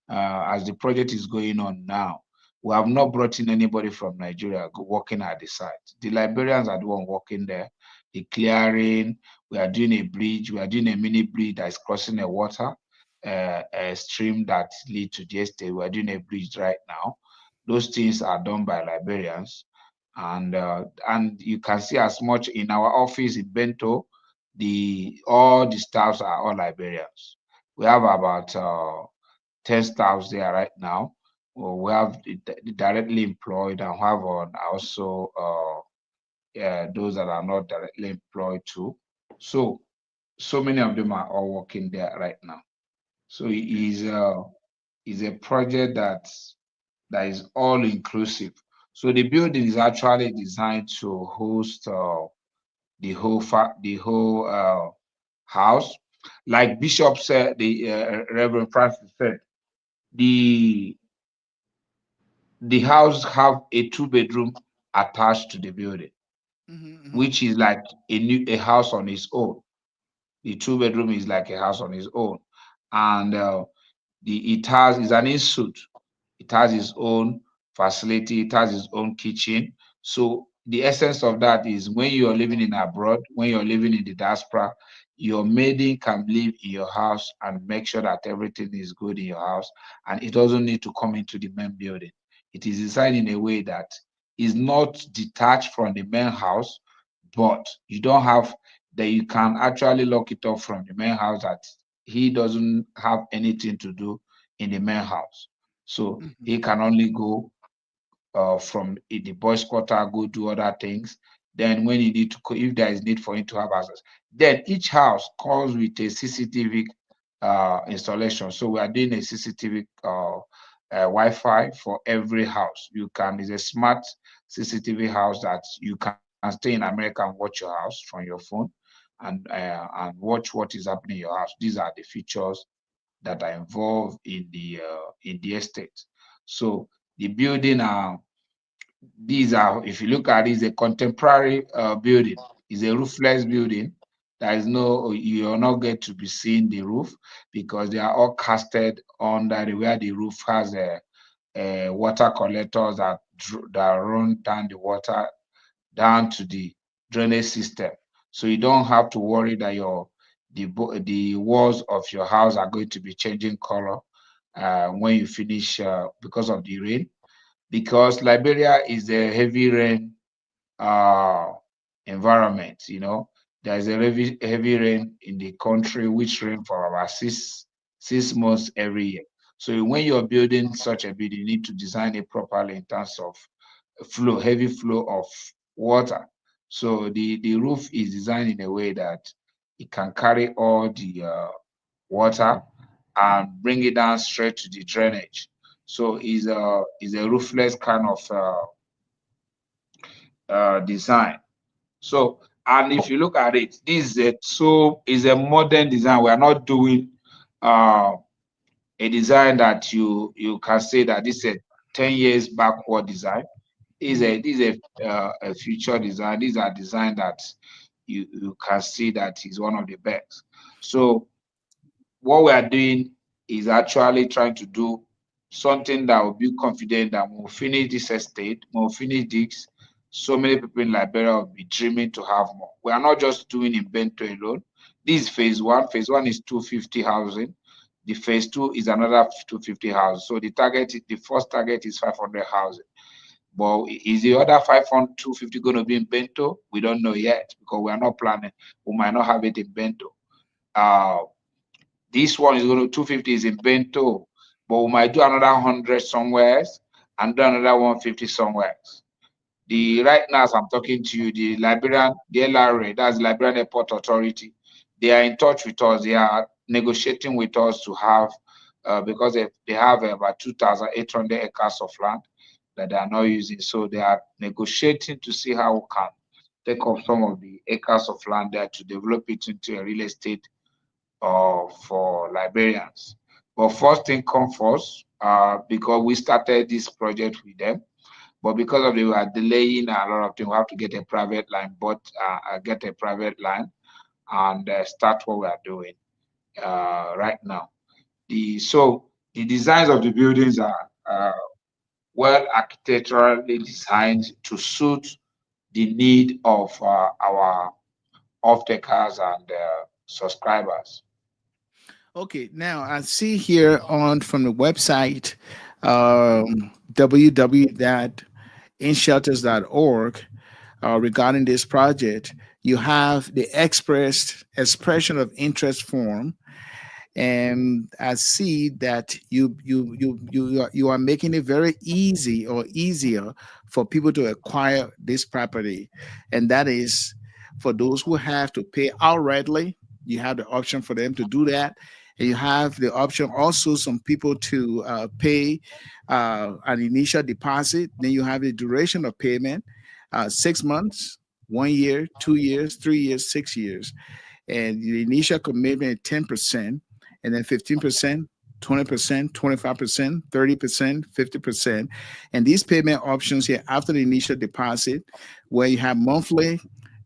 as the project is going on now, we have not brought in anybody from Nigeria working at the site. The Liberians are the one working there, the clearing. We are doing a bridge. We are doing a mini bridge that is crossing a water, a stream that leads to the estate. We are doing a bridge right now. Those things are done by Liberians, and you can see as much in our office in Bentol, all the staffs are all Liberians. We have about 10 staffs there right now. Well, we have the directly employed and have on also those that are not directly employed too. So many of them are all working there right now. So it is a project that is all inclusive. So the building is actually designed to host the whole house. Like Bishop said, the Reverend Francis said, the house have a 2-bedroom attached to the building, which is like a house on its own. The 2-bedroom is like a house on its own, and is an institute. It has its own facility. It has its own kitchen. So the essence of that is when you are living in abroad, when you're living in the diaspora, your maiden can live in your house and make sure that everything is good in your house, and it doesn't need to come into the main building. It is designed in a way that is not detached from the main house, but you don't have that you can actually lock it up from the main house that he doesn't have anything to do in the main house. So he can only go from the boys' quarter, go do other things. Then when you need to, if there is need for him to have access, then each house comes with a CCTV installation. So we are doing a CCTV Wi-Fi for every house. It's a smart CCTV house that you can stay in America and watch your house from your phone and watch what is happening in your house. These are the features that are involved in the estate. So the building if you look at it, is a contemporary building. It's a roofless building. You're not going to be seeing the roof because they are all casted under where the roof has a water collectors that run down the water down to the drainage system. So you don't have to worry that the walls of your house are going to be changing color when you finish because of the rain. Because Liberia is a heavy rain environment, there's a heavy rain in the country, which rain for about six months every year. So when you're building such a building, you need to design it properly in terms of heavy flow of water. So the roof is designed in a way that it can carry all the water and bring it down straight to the drainage. So is a roofless kind of design. So, and if you look at it, this is a modern design. We are not doing a design that you can say that this is a 10 years backward design. This is a future design. These are design that you can see that is one of the best. So what we are doing is actually trying to do something that will be confident that we'll finish this estate, we'll finish this. So many people in Liberia will be dreaming to have more. We are not just doing in Bentol alone. This is phase one. Phase one is 250 housing. The phase two is another 250 houses. So the first target is 500 housing. But is the other 500, 250 going to be in Bentol? We don't know yet because we are not planning. We might not have it in Bentol. This one is going to 250 is in Bentol, but we might do another 100 somewhere else and do another 150 somewhere else. The right now, as I'm talking to you, the Liberian, the LRA, that's the Liberian Airport Authority, they are in touch with us. They are negotiating with us to have, because they have about 2,800 acres of land that they are not using. So they are negotiating to see how we can take up some of the acres of land there to develop it into a real estate for Liberians. But first thing come first, because we started this project with them, but because of they were delaying a lot of things, we have to get a private line, get a private line and start what we are doing right now. So the designs of the buildings are well architecturally designed to suit the need of our off-takers and subscribers. Okay, now I see here on from the website www.inshelters.org regarding this project. You have the expression of interest form, and I see that you are making it very easy or easier for people to acquire this property, and that is for those who have to pay outrightly. You have the option for them to do that, and you have the option also some people to pay an initial deposit. Then you have the duration of payment, 6 months, 1 year, 2 years, 3 years, 6 years, and the initial commitment is 10%, and then 15%, 20%, 25%, 30%, 50%. And these payment options here after the initial deposit, where you have monthly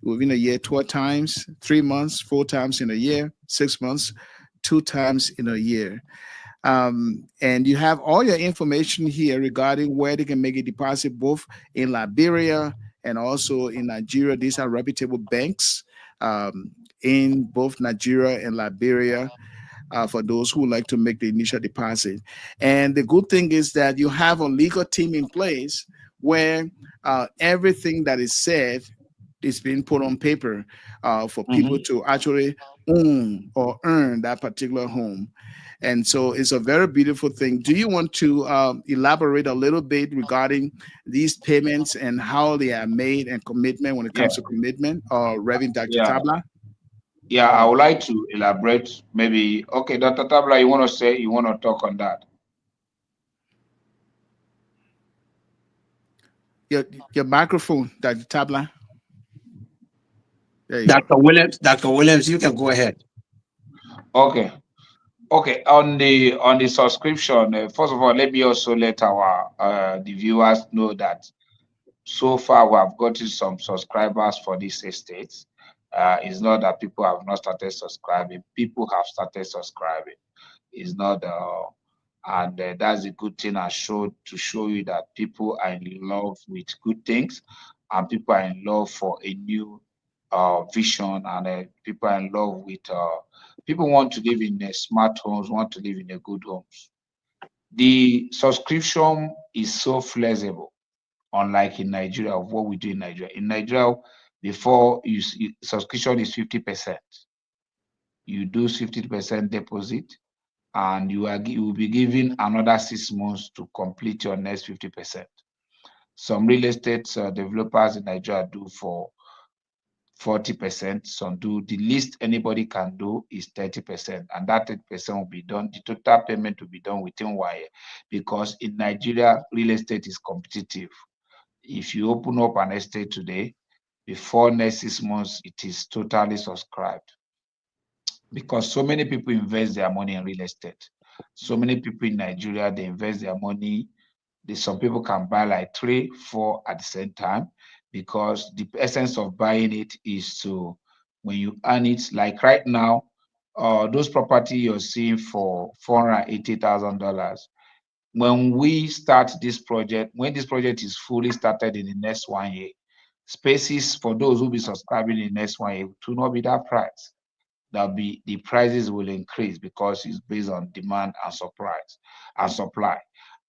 within a year 12 times, 3 months, 4 times in a year, 6 months, 2 times in a year. And you have all your information here regarding where they can make a deposit, both in Liberia and also in Nigeria. These are reputable banks in both Nigeria and Liberia. For those who like to make the initial deposit. And the good thing is that you have a legal team in place where everything that is said is being put on paper for people to actually own or earn that particular home. And so it's a very beautiful thing. Do you want to elaborate a little bit regarding these payments and how they are made and commitment when it comes to commitment, or Reverend Dr. Yeah. Tabla? Yeah, I would like to elaborate. Maybe, okay, Dr. Tabla, you want to talk on that? Your microphone, Dr. Tabla. There you Dr. Williams, Dr. Williams, you can go ahead. Okay. Okay, on the subscription, first of all, let me also let our the viewers know that so far we have gotten some subscribers for this estate. It's not that people have not started subscribing. People have started subscribing. It's not, and that's a good thing. To show you that people are in love with good things, and people are in love for a new vision, and people are in love with. People want to live in smart homes, want to live in a good homes. The subscription is so flexible, unlike in Nigeria, of what we do in Nigeria. In Nigeria, before subscription is 50%. You do 50% deposit, and you will be given another 6 months to complete your next 50%. Some real estate developers in Nigeria do for 40%. Some do. The least anybody can do is 30%, and that 30% will be done. The total payment will be done within 1 year, because in Nigeria, real estate is competitive. If you open up an estate today, before next 6 months, it is totally subscribed, because so many people invest their money in real estate. So many people in Nigeria, they invest their money. Some people can buy like 3, 4 at the same time, because the essence of buying it is to, when you earn it, like right now, those property you're seeing for $480,000. When we start this project, when this project is fully started in the next 1 year, spaces for those who be subscribing in the next 1 year to not be that price. That'll be the prices will increase because it's based on demand and supply.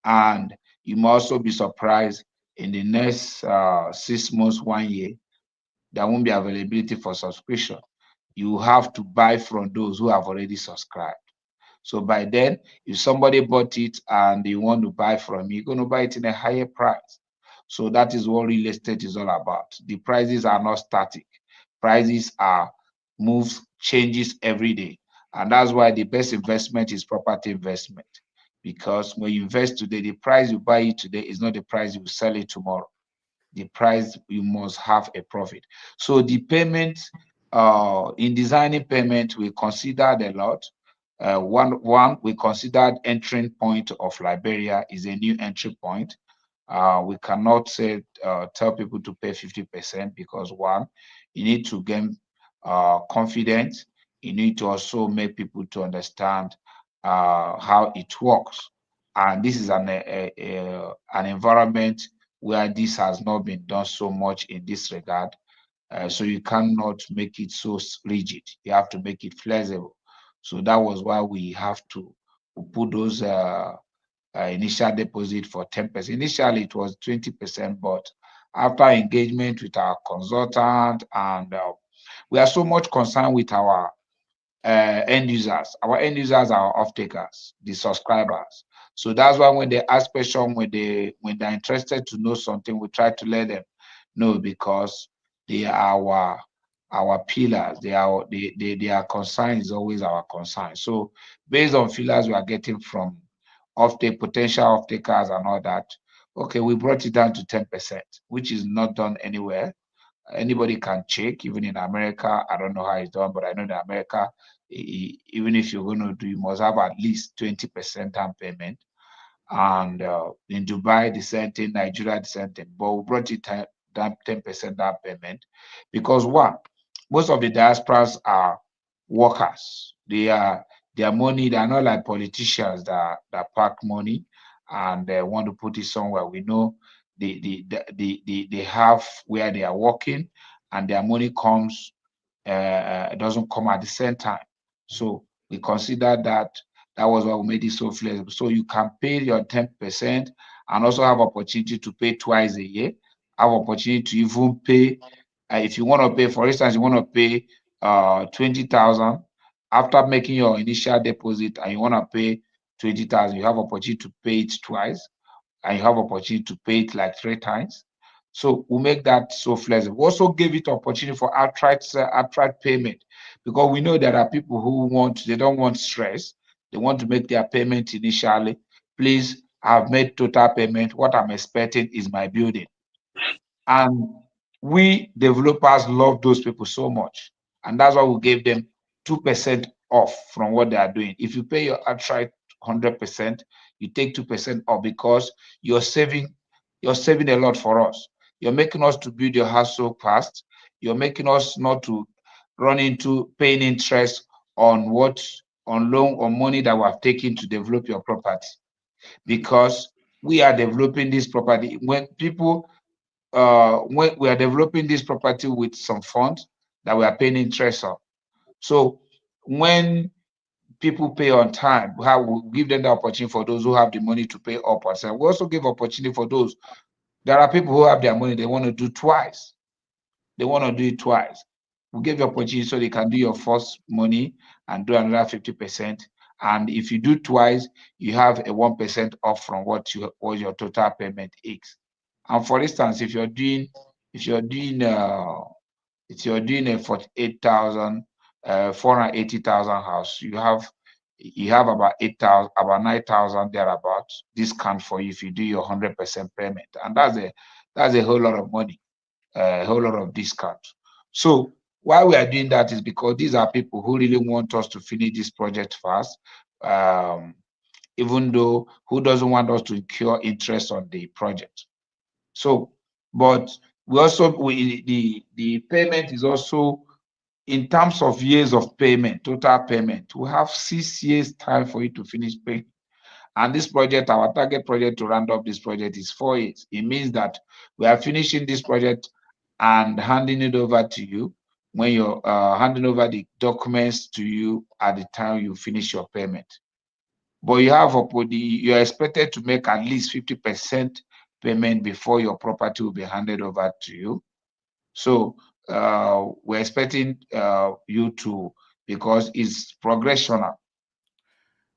And you must also be surprised in the next 6 months, 1 year, there won't be availability for subscription. You have to buy from those who have already subscribed. So by then, if somebody bought it and they want to buy from you, you're going to buy it in a higher price. So that is what real estate is all about. The prices are not static. Prices are moves, changes every day. And that's why the best investment is property investment. Because when you invest today, the price you buy it today is not the price you sell it tomorrow. The price you must have a profit. So the payment, in designing payment, we considered a lot. One, we considered entering point of Liberia is a new entry point. We cannot say tell people to pay 50% because one, you need to gain confidence. You need to also make people to understand how it works. And this is an environment where this has not been done so much in this regard. So you cannot make it so rigid. You have to make it flexible. So that was why we have to put those initial deposit for 10%. Initially, it was 20%, but after engagement with our consultant, and we are so much concerned with our end users. Our end users are off takers, the subscribers. So that's why when they ask question, when they're interested to know something, we try to let them know because they are our pillars. Their concern is always our concern. So based on feelers we are getting from potential off takers and all that, okay, we brought it down to 10%, which is not done anywhere. Anybody can check, even in America. I don't know how it's done, but I know in America, even if you're going to do, you must have at least 20% down payment. And in Dubai, the same thing, Nigeria, the same thing. But we brought it down 10% down payment because one, most of the diasporas are workers. Their money, they are not like politicians that park money and they want to put it somewhere. We know they have where they are working and their money comes doesn't come at the same time. So we consider that was what made it so flexible. So you can pay your 10% and also have opportunity to pay twice a year, have opportunity to even pay if you want to pay, for instance, you want to pay 20,000 after making your initial deposit and you want to pay 20,000, you have opportunity to pay it twice and you have opportunity to pay it like 3 times. So we make that so flexible. We also give it opportunity for outright payment because we know there are people who they don't want stress. They want to make their payment initially. Please, I've made total payment. What I'm expecting is my building. And we developers love those people so much. And that's why we gave them 2% off from what they are doing. If you pay your outright 100%, you take 2% off because you're saving a lot for us. You're making us to build your house so fast. You're making us not to run into paying interest on loan or money that we have taken to develop your property. Because we are developing this property. When we are developing this property with some funds that we are paying interest on. So when people pay on time, we give them the opportunity for those who have the money to pay up and we also give opportunity for those. There are people who have their money, they want to do twice. They want to do it twice. We give you opportunity so they can do your first money and do another 50%. And if you do twice, you have a 1% off from what your total payment is. And for instance, if you're doing a 48,000, 480,000 house, you have about 8,000, about 9,000 thereabouts discount for you if you do your 100% payment, and that's a whole lot of money, a whole lot of discount. So why we are doing that is because these are people who really want us to finish this project fast. Even though who doesn't want us to incur interest on the project. So, but the payment is also in terms of years of payment, total payment, we have 6 years time for you to finish paying. And this project, our target project to round up this project is 4 years. It means that we are finishing this project and handing it over to you when you're handing over the documents to you at the time you finish your payment. But you're expected to make at least 50% payment before your property will be handed over to you. So we're expecting you to, because it's progressional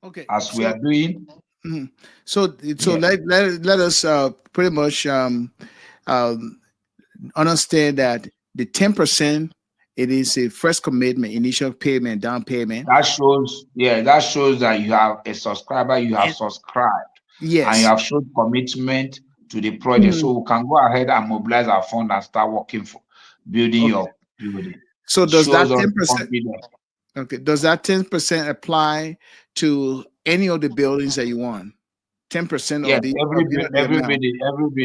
Okay, as we are so doing. mhm. So Yeah, let us pretty much um, understand that the 10% it is a first commitment, initial payment, down payment. that shows that you have a subscriber, you have And subscribed, and you yes. have shown commitment to the project. Mhm. So we can go ahead and mobilize our fund and start working for building Okay. your building. So It does that shows us 10%, confidence. okay, does that 10% apply to any of the buildings that you want? 10% Yes, of the amount. everybody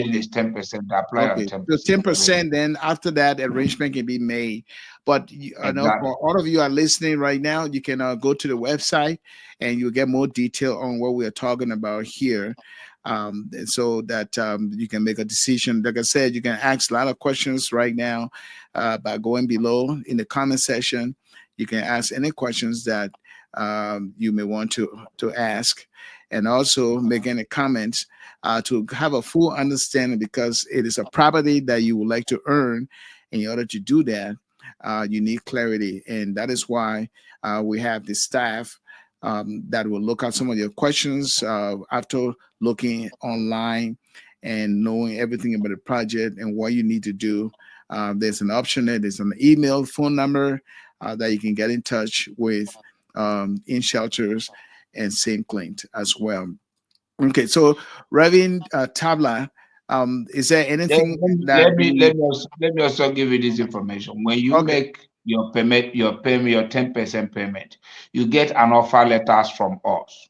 Okay. is 10%. Apply on Okay, so 10% ten everything. percent. Then after that, arrangement can be made. But I know Exactly. for all of you are listening right now, you can go to the website and you'll get more detail on what we are talking about here, and so that you can make a decision. Like I said, you can ask a lot of questions right now by going below in the comment section. You can ask any questions that you may want to ask, and also make any comments to have a full understanding, because it is a property that you would like to earn. In order to do that, you need clarity, and that is why we have the staff that will look at some of your questions after looking online and knowing everything about the project and what you need to do. There's an option there. There's an email, phone number that you can get in touch with in shelters and SylvClint as well. Okay, so Reverend Tabla, is there anything that we? Let me also give you this information. When you Okay, make your 10% payment, you get an offer letters from us,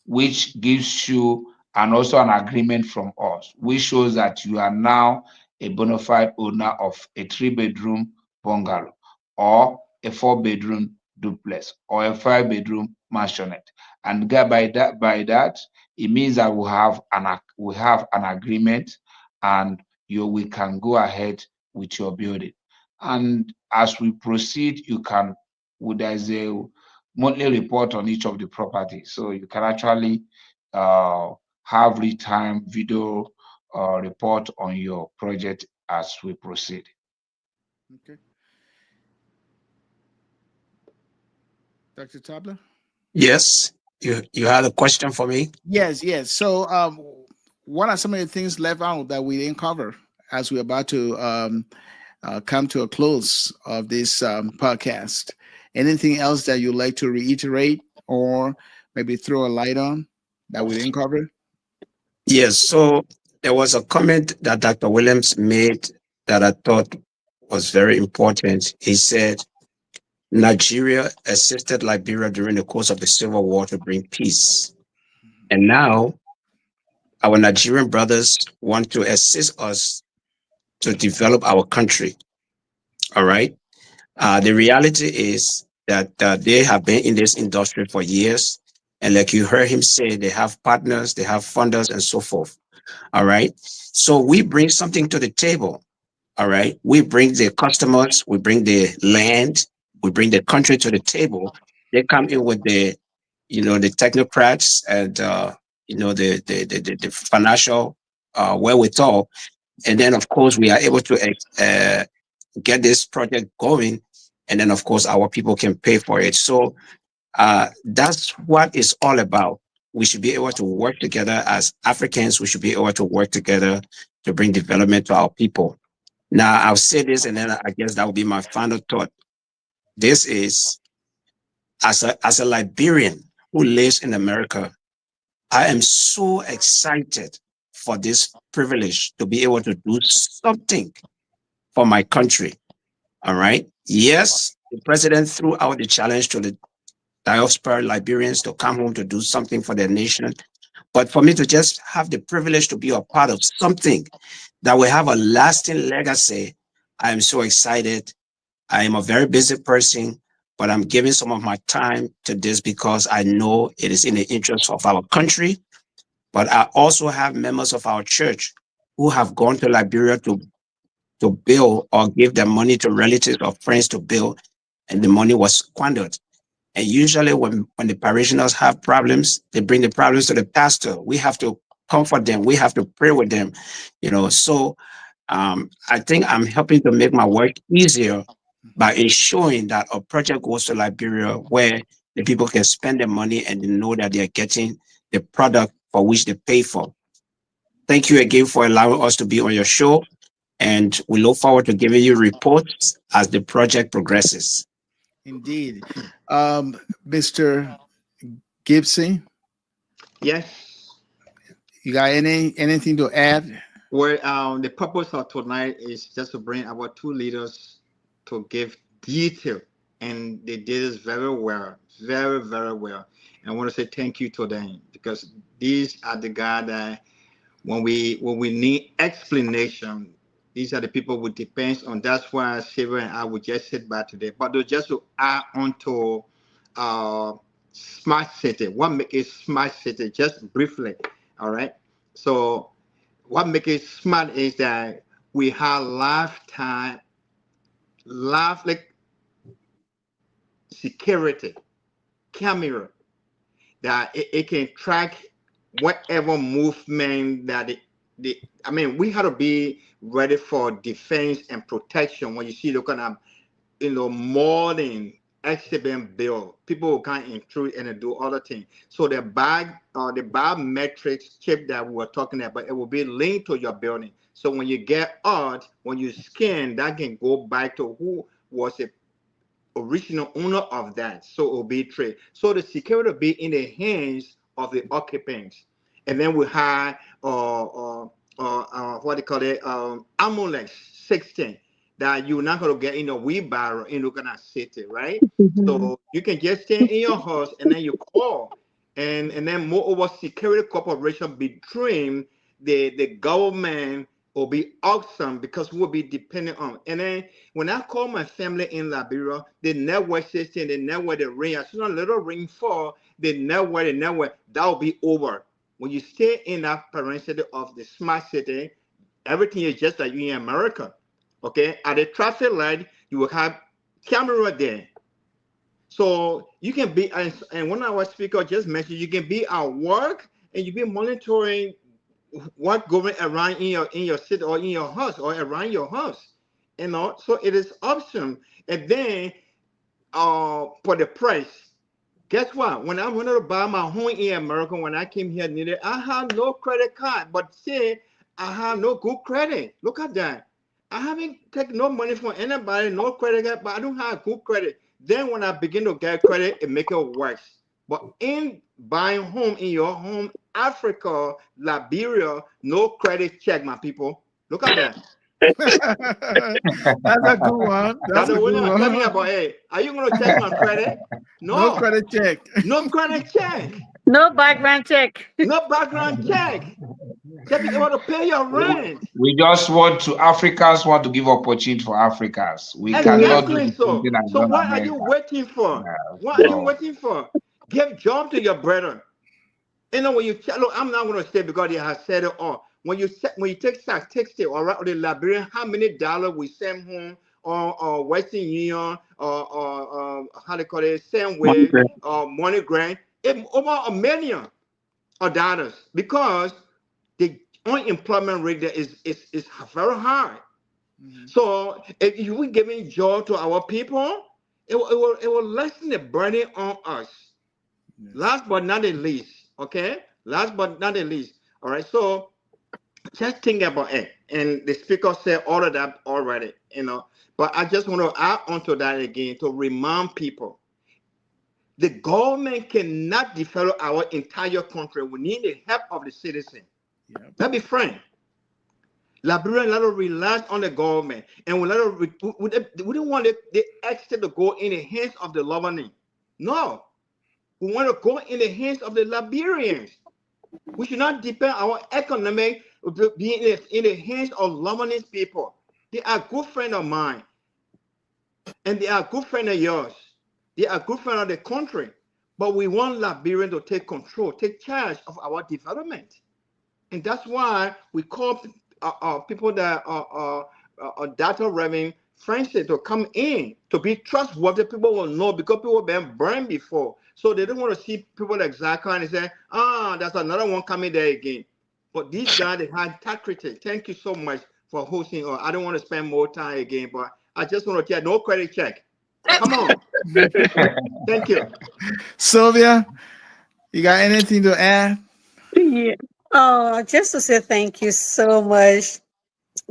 which gives you and also an agreement from us, which shows that you are now a bona fide owner of a 3-bedroom bungalow or a 4-bedroom duplex or a 5-bedroom mansionette. And by that, it means that we have an agreement, and we can go ahead with your building. And as we proceed, there's a monthly report on each of the properties. So you can actually uh, have real-time video report on your project as we proceed. okay, Dr. Tabla. Yes, you had a question for me? Yes, yes. So, what are some of the things left out that we didn't cover as we're about to come to a close of this podcast? Anything else that you'd like to reiterate or maybe throw a light on that we didn't cover? Yes. So there was a comment that Dr. Williams made that I thought was very important. He said Nigeria assisted Liberia during the course of the Civil War to bring peace. And now our Nigerian brothers want to assist us to develop our country. All right. The reality is that they have been in this industry for years. And like you heard him say, they have partners, they have funders, and so forth. All right. So we bring something to the table. All right. We bring the customers, we bring the land, we bring the country to the table. They come in with the technocrats and, the financial wherewithal. And then, of course, we are able to get this project going. And then, of course, our people can pay for it. So that's what it's all about. We should be able to work together as Africans. We should be able to work together to bring development to our people. Now, I'll say this, and then I guess that will be my final thought. This is as a Liberian who lives in America, I am so excited for this privilege to be able to do something for my country. All right. Yes, the president threw out the challenge to the diaspora Liberians to come home to do something for their nation. But for me to just have the privilege to be a part of something that will have a lasting legacy, I am so excited. I am a very busy person, but I'm giving some of my time to this because I know it is in the interest of our country. But I also have members of our church who have gone to Liberia to build or give their money to relatives or friends to build, and the money was squandered. And usually when the parishioners have problems, they bring the problems to the pastor. We have to comfort them. We have to pray with them, So I think I'm helping to make my work easier by ensuring that a project goes to Liberia where the people can spend their money and they know that they are getting the product for which they pay for. Thank you again for allowing us to be on your show, and we look forward to giving you reports as the project progresses. Indeed. Mr. Gibson, Yes. you got anything to add? Well, the purpose of tonight is just to bring our two leaders to give detail, and they did this very well, very, very well. And I want to say thank you to them, because these are the guys that when we need explanation, these are the people who depends on. That's why Silver and I would just sit back today. But just to add on to smart city, what makes it smart city, just briefly, all right? So what makes it smart is that we have lifetime, like security camera that it can track whatever movement that I mean, we have to be ready for defense and protection. When you see the kind of, modern exhibit bill, people can't intrude and do other things. So the biometrics chip that we were talking about, it will be linked to your building. So when you get out, when you scan, that can go back to who was the original owner of that. So it will be trade. So the security will be in the hands of the occupants. And then we have what they call it, Amulex 16, that you're not going to get in a wheelbarrow in the kind of city, right? So you can just stay in your house and then you call. And then moreover, security cooperation between the government will be awesome, because we'll be dependent on. And then when I call my family in Liberia, the network system, the network, the ring, as soon as a little ring fall, the network, that will be over. When you stay in that parenthesis of the smart city, everything is just like you in America. Okay, at the traffic light, you will have camera there. So you can be, and one of our speaker just mentioned, you can be at work and you be monitoring what going around in your city or in your house or around your house. So it is awesome. And then for the price, guess what? When I wanted to buy my home in America, when I came here, I had no credit card, but say I have no good credit. Look at that. I haven't taken no money from anybody, no credit card, but I don't have good credit. Then when I begin to get credit, it make it worse. But in buying home in your home, Africa, Liberia, no credit check, my people. Look at that. That's a good one. That's That's a the good winner. Tell me one. about, hey, are you going to check my credit? No No. credit check. No credit check. No background check. No background check. Just be able to pay your rent. We just want to, Africans want to give opportunity for Africans. We cannot do Exactly the same so. thing as So done what are you America. waiting for? Yeah, What are you so waiting for? Give job to your brother. When you look, I'm not going to say because they have said it all. When you take tax, text it, all right, or the Liberian, how many dollars we send home, or Western Union, or how they call it, same way, Okay. or money grant, over $1 million of dollars, because the unemployment rate there is very high. So if we giving job to our people, it will lessen the burden on us. Yes. Last but not the least, okay? Last but not the least, all right? So just think about it. And the speaker said all of that already, But I just want to add on to that again to remind people. The government cannot develop our entire country. We need the help of the citizen. Yep. Let's be frank. Liberians let us rely on the government, and we don't want the extra to go in the hands of the Lebanese. No, we want to go in the hands of the Liberians. We should not depend our economy to be in the hands of Lebanese people. They are good friends of mine. And they are good friends of yours. They are good friends of the country. But we want Liberian to take control, take charge of our development. And that's why we call people that are data driven friendship to come in to be trustworthy. People will know because people have been burned before. So they don't want to see people like Zaka and say, there's another one coming there again. But these guys, they had integrity. Thank you so much for hosting. Or I don't want to spend more time again, but I just want to tell no credit check. Come on. Thank you. Sylvia, you got anything to add? Yeah. Oh, just to say thank you so much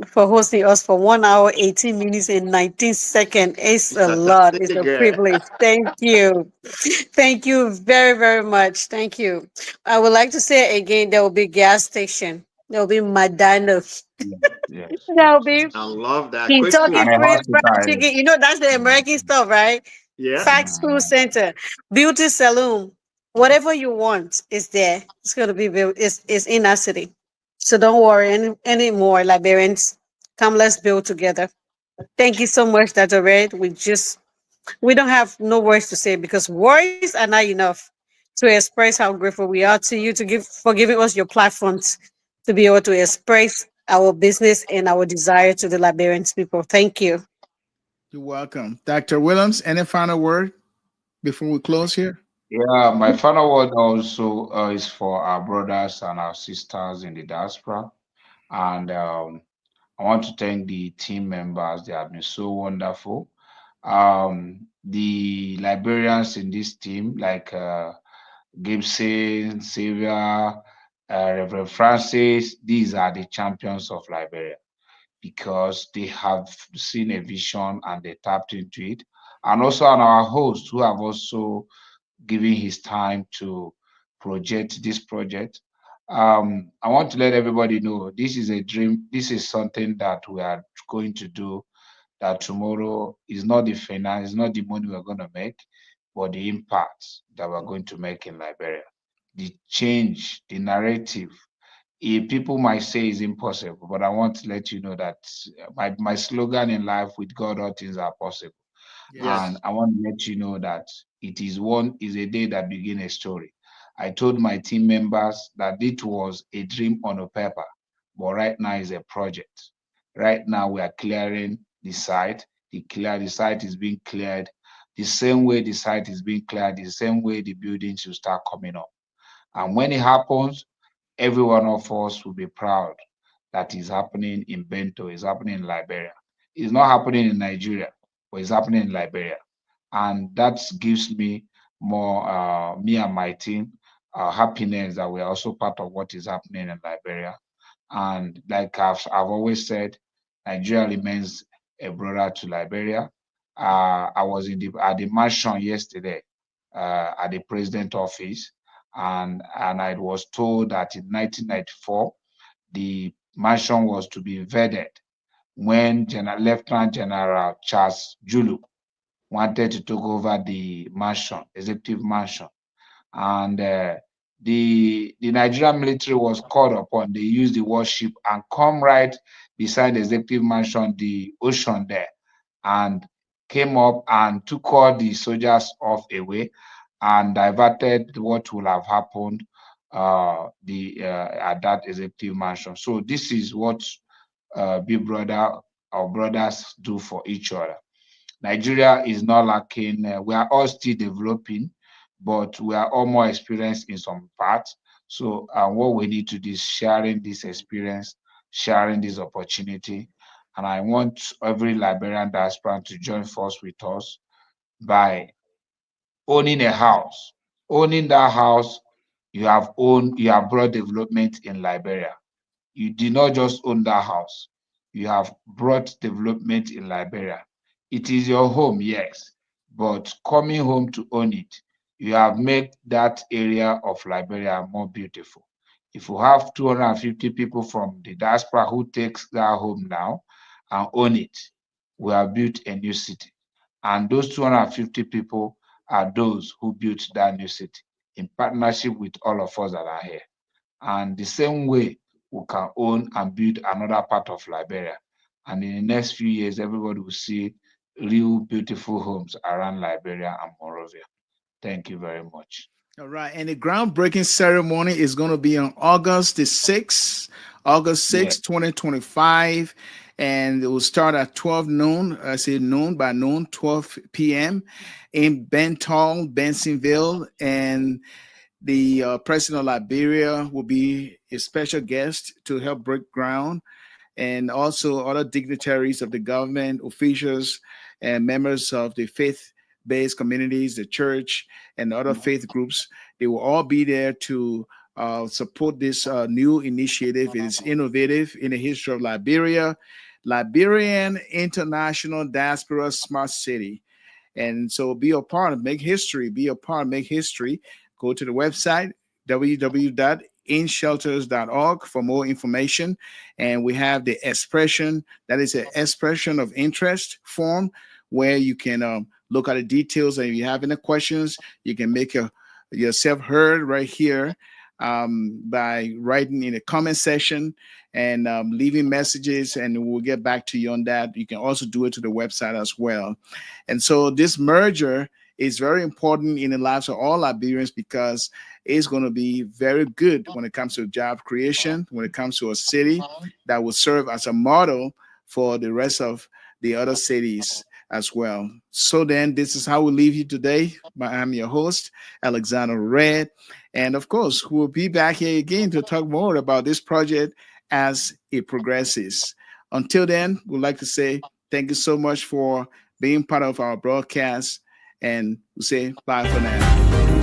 for hosting us for 1 hour, 18 minutes, and 19 seconds. It's a lot. It's Fantastic a girl. privilege. Thank you. Thank you very, very much. Thank you. I would like to say again, there will be gas station. There will be Madonna. Yes, yes, There will be I love that. Quick Kentucky food. and a Fried hospital. Chicken. You know, that's the American stuff, right? Yeah. Fax food center, beauty salon, whatever you want is there. It's gonna be built. It's in our city, so don't worry anymore, Liberians. Come, let's build together. Thank you so much, Dr. Red. We don't have no words to say because words are not enough to express how grateful we are to you to give for giving us your platforms to be able to express our business and our desire to the Liberians people. Thank you. You're welcome. Dr. Williams, any final word before we close here? Yeah, my final word also is for our brothers and our sisters in the diaspora. And I want to thank the team members. They have been so wonderful. The Liberians in this team, like Gibson, Sylvia, Reverend Francis, these are the champions of Liberia because they have seen a vision and they tapped into it. And also on our host who have also giving his time to project this project. I want to let everybody know this is a dream. This is something that we are going to do. That tomorrow is not the finance, is not the money we're going to make, but the impact that we're going to make in Liberia. The change, the narrative. People might say it's impossible, but I want to let you know that my slogan in life with God, all things are possible. And Yes. Yes. I want to let you know that it is a day that begins a story. I told my team members that it was a dream on a paper, but right now is a project. Right now we are clearing the site. The site is being cleared. The same way the site is being cleared, the same way the buildings will start coming up. And when it happens, every one of us will be proud that is happening in Bentol, is happening in Liberia. It's not happening in Nigeria, but it's happening in Liberia. And that gives me more, me and my team, happiness that we are also part of what is happening in Liberia. And like I've always said, Nigeria remains a brother to Liberia. I was at the mansion yesterday, at the president office, and I was told that in 1994 the mansion was to be invaded when Lieutenant General Charles Julu wanted to take over the mansion, executive mansion, and the Nigerian military was called upon. They used the warship and come right beside the executive mansion, the ocean there, and came up and took all the soldiers off away and diverted what would have happened at that executive mansion. So this is what big brother or brothers do for each other. Nigeria is not lacking. We are all still developing, but we are all more experienced in some parts. So what we need to do is sharing this experience, sharing this opportunity. And I want every Liberian diaspora to join force with us by owning a house. Owning that house, you have brought development in Liberia. You did not just own that house, you have brought development in Liberia. It is your home, yes, but coming home to own it, you have made that area of Liberia more beautiful. If you have 250 people from the diaspora who takes that home now and own it, we have built a new city. And those 250 people are those who built that new city in partnership with all of us that are here. And the same way we can own and build another part of Liberia. And in the next few years, everybody will see real beautiful homes around Liberia and Monrovia. Thank you very much. All right. And the groundbreaking ceremony is going to be on August the 6th, August Yeah. 6th, 2025. And it will start at 12 noon. I say noon by noon, 12 p.m. in Bentol, Bensonville. And the president of Liberia will be a special guest to help break ground, and also other dignitaries of the government, officials, and members of the faith-based communities, the church, and other faith groups. They will all be there to support this new initiative. It is innovative in the history of Liberia. Liberian International Diaspora Smart City. And so be a part, make history, be a part, make history. Go to the website, www.inshelters.org for more information. And we have the expression, that is an expression of interest form where you can look at the details. And if you have any questions, you can make yourself heard right here by writing in the comment section and leaving messages, and we'll get back to you on that. You can also do it to the website as well. And so this merger is very important in the lives of all Liberians because it's going to be very good when it comes to job creation, when it comes to a city that will serve as a model for the rest of the other cities as well. So then this is how we leave you today. I'm your host, Alexander Red. And of course, we'll be back here again to talk more about this project as it progresses. Until then, we'd like to say thank you so much for being part of our broadcast, and we'll say bye for now.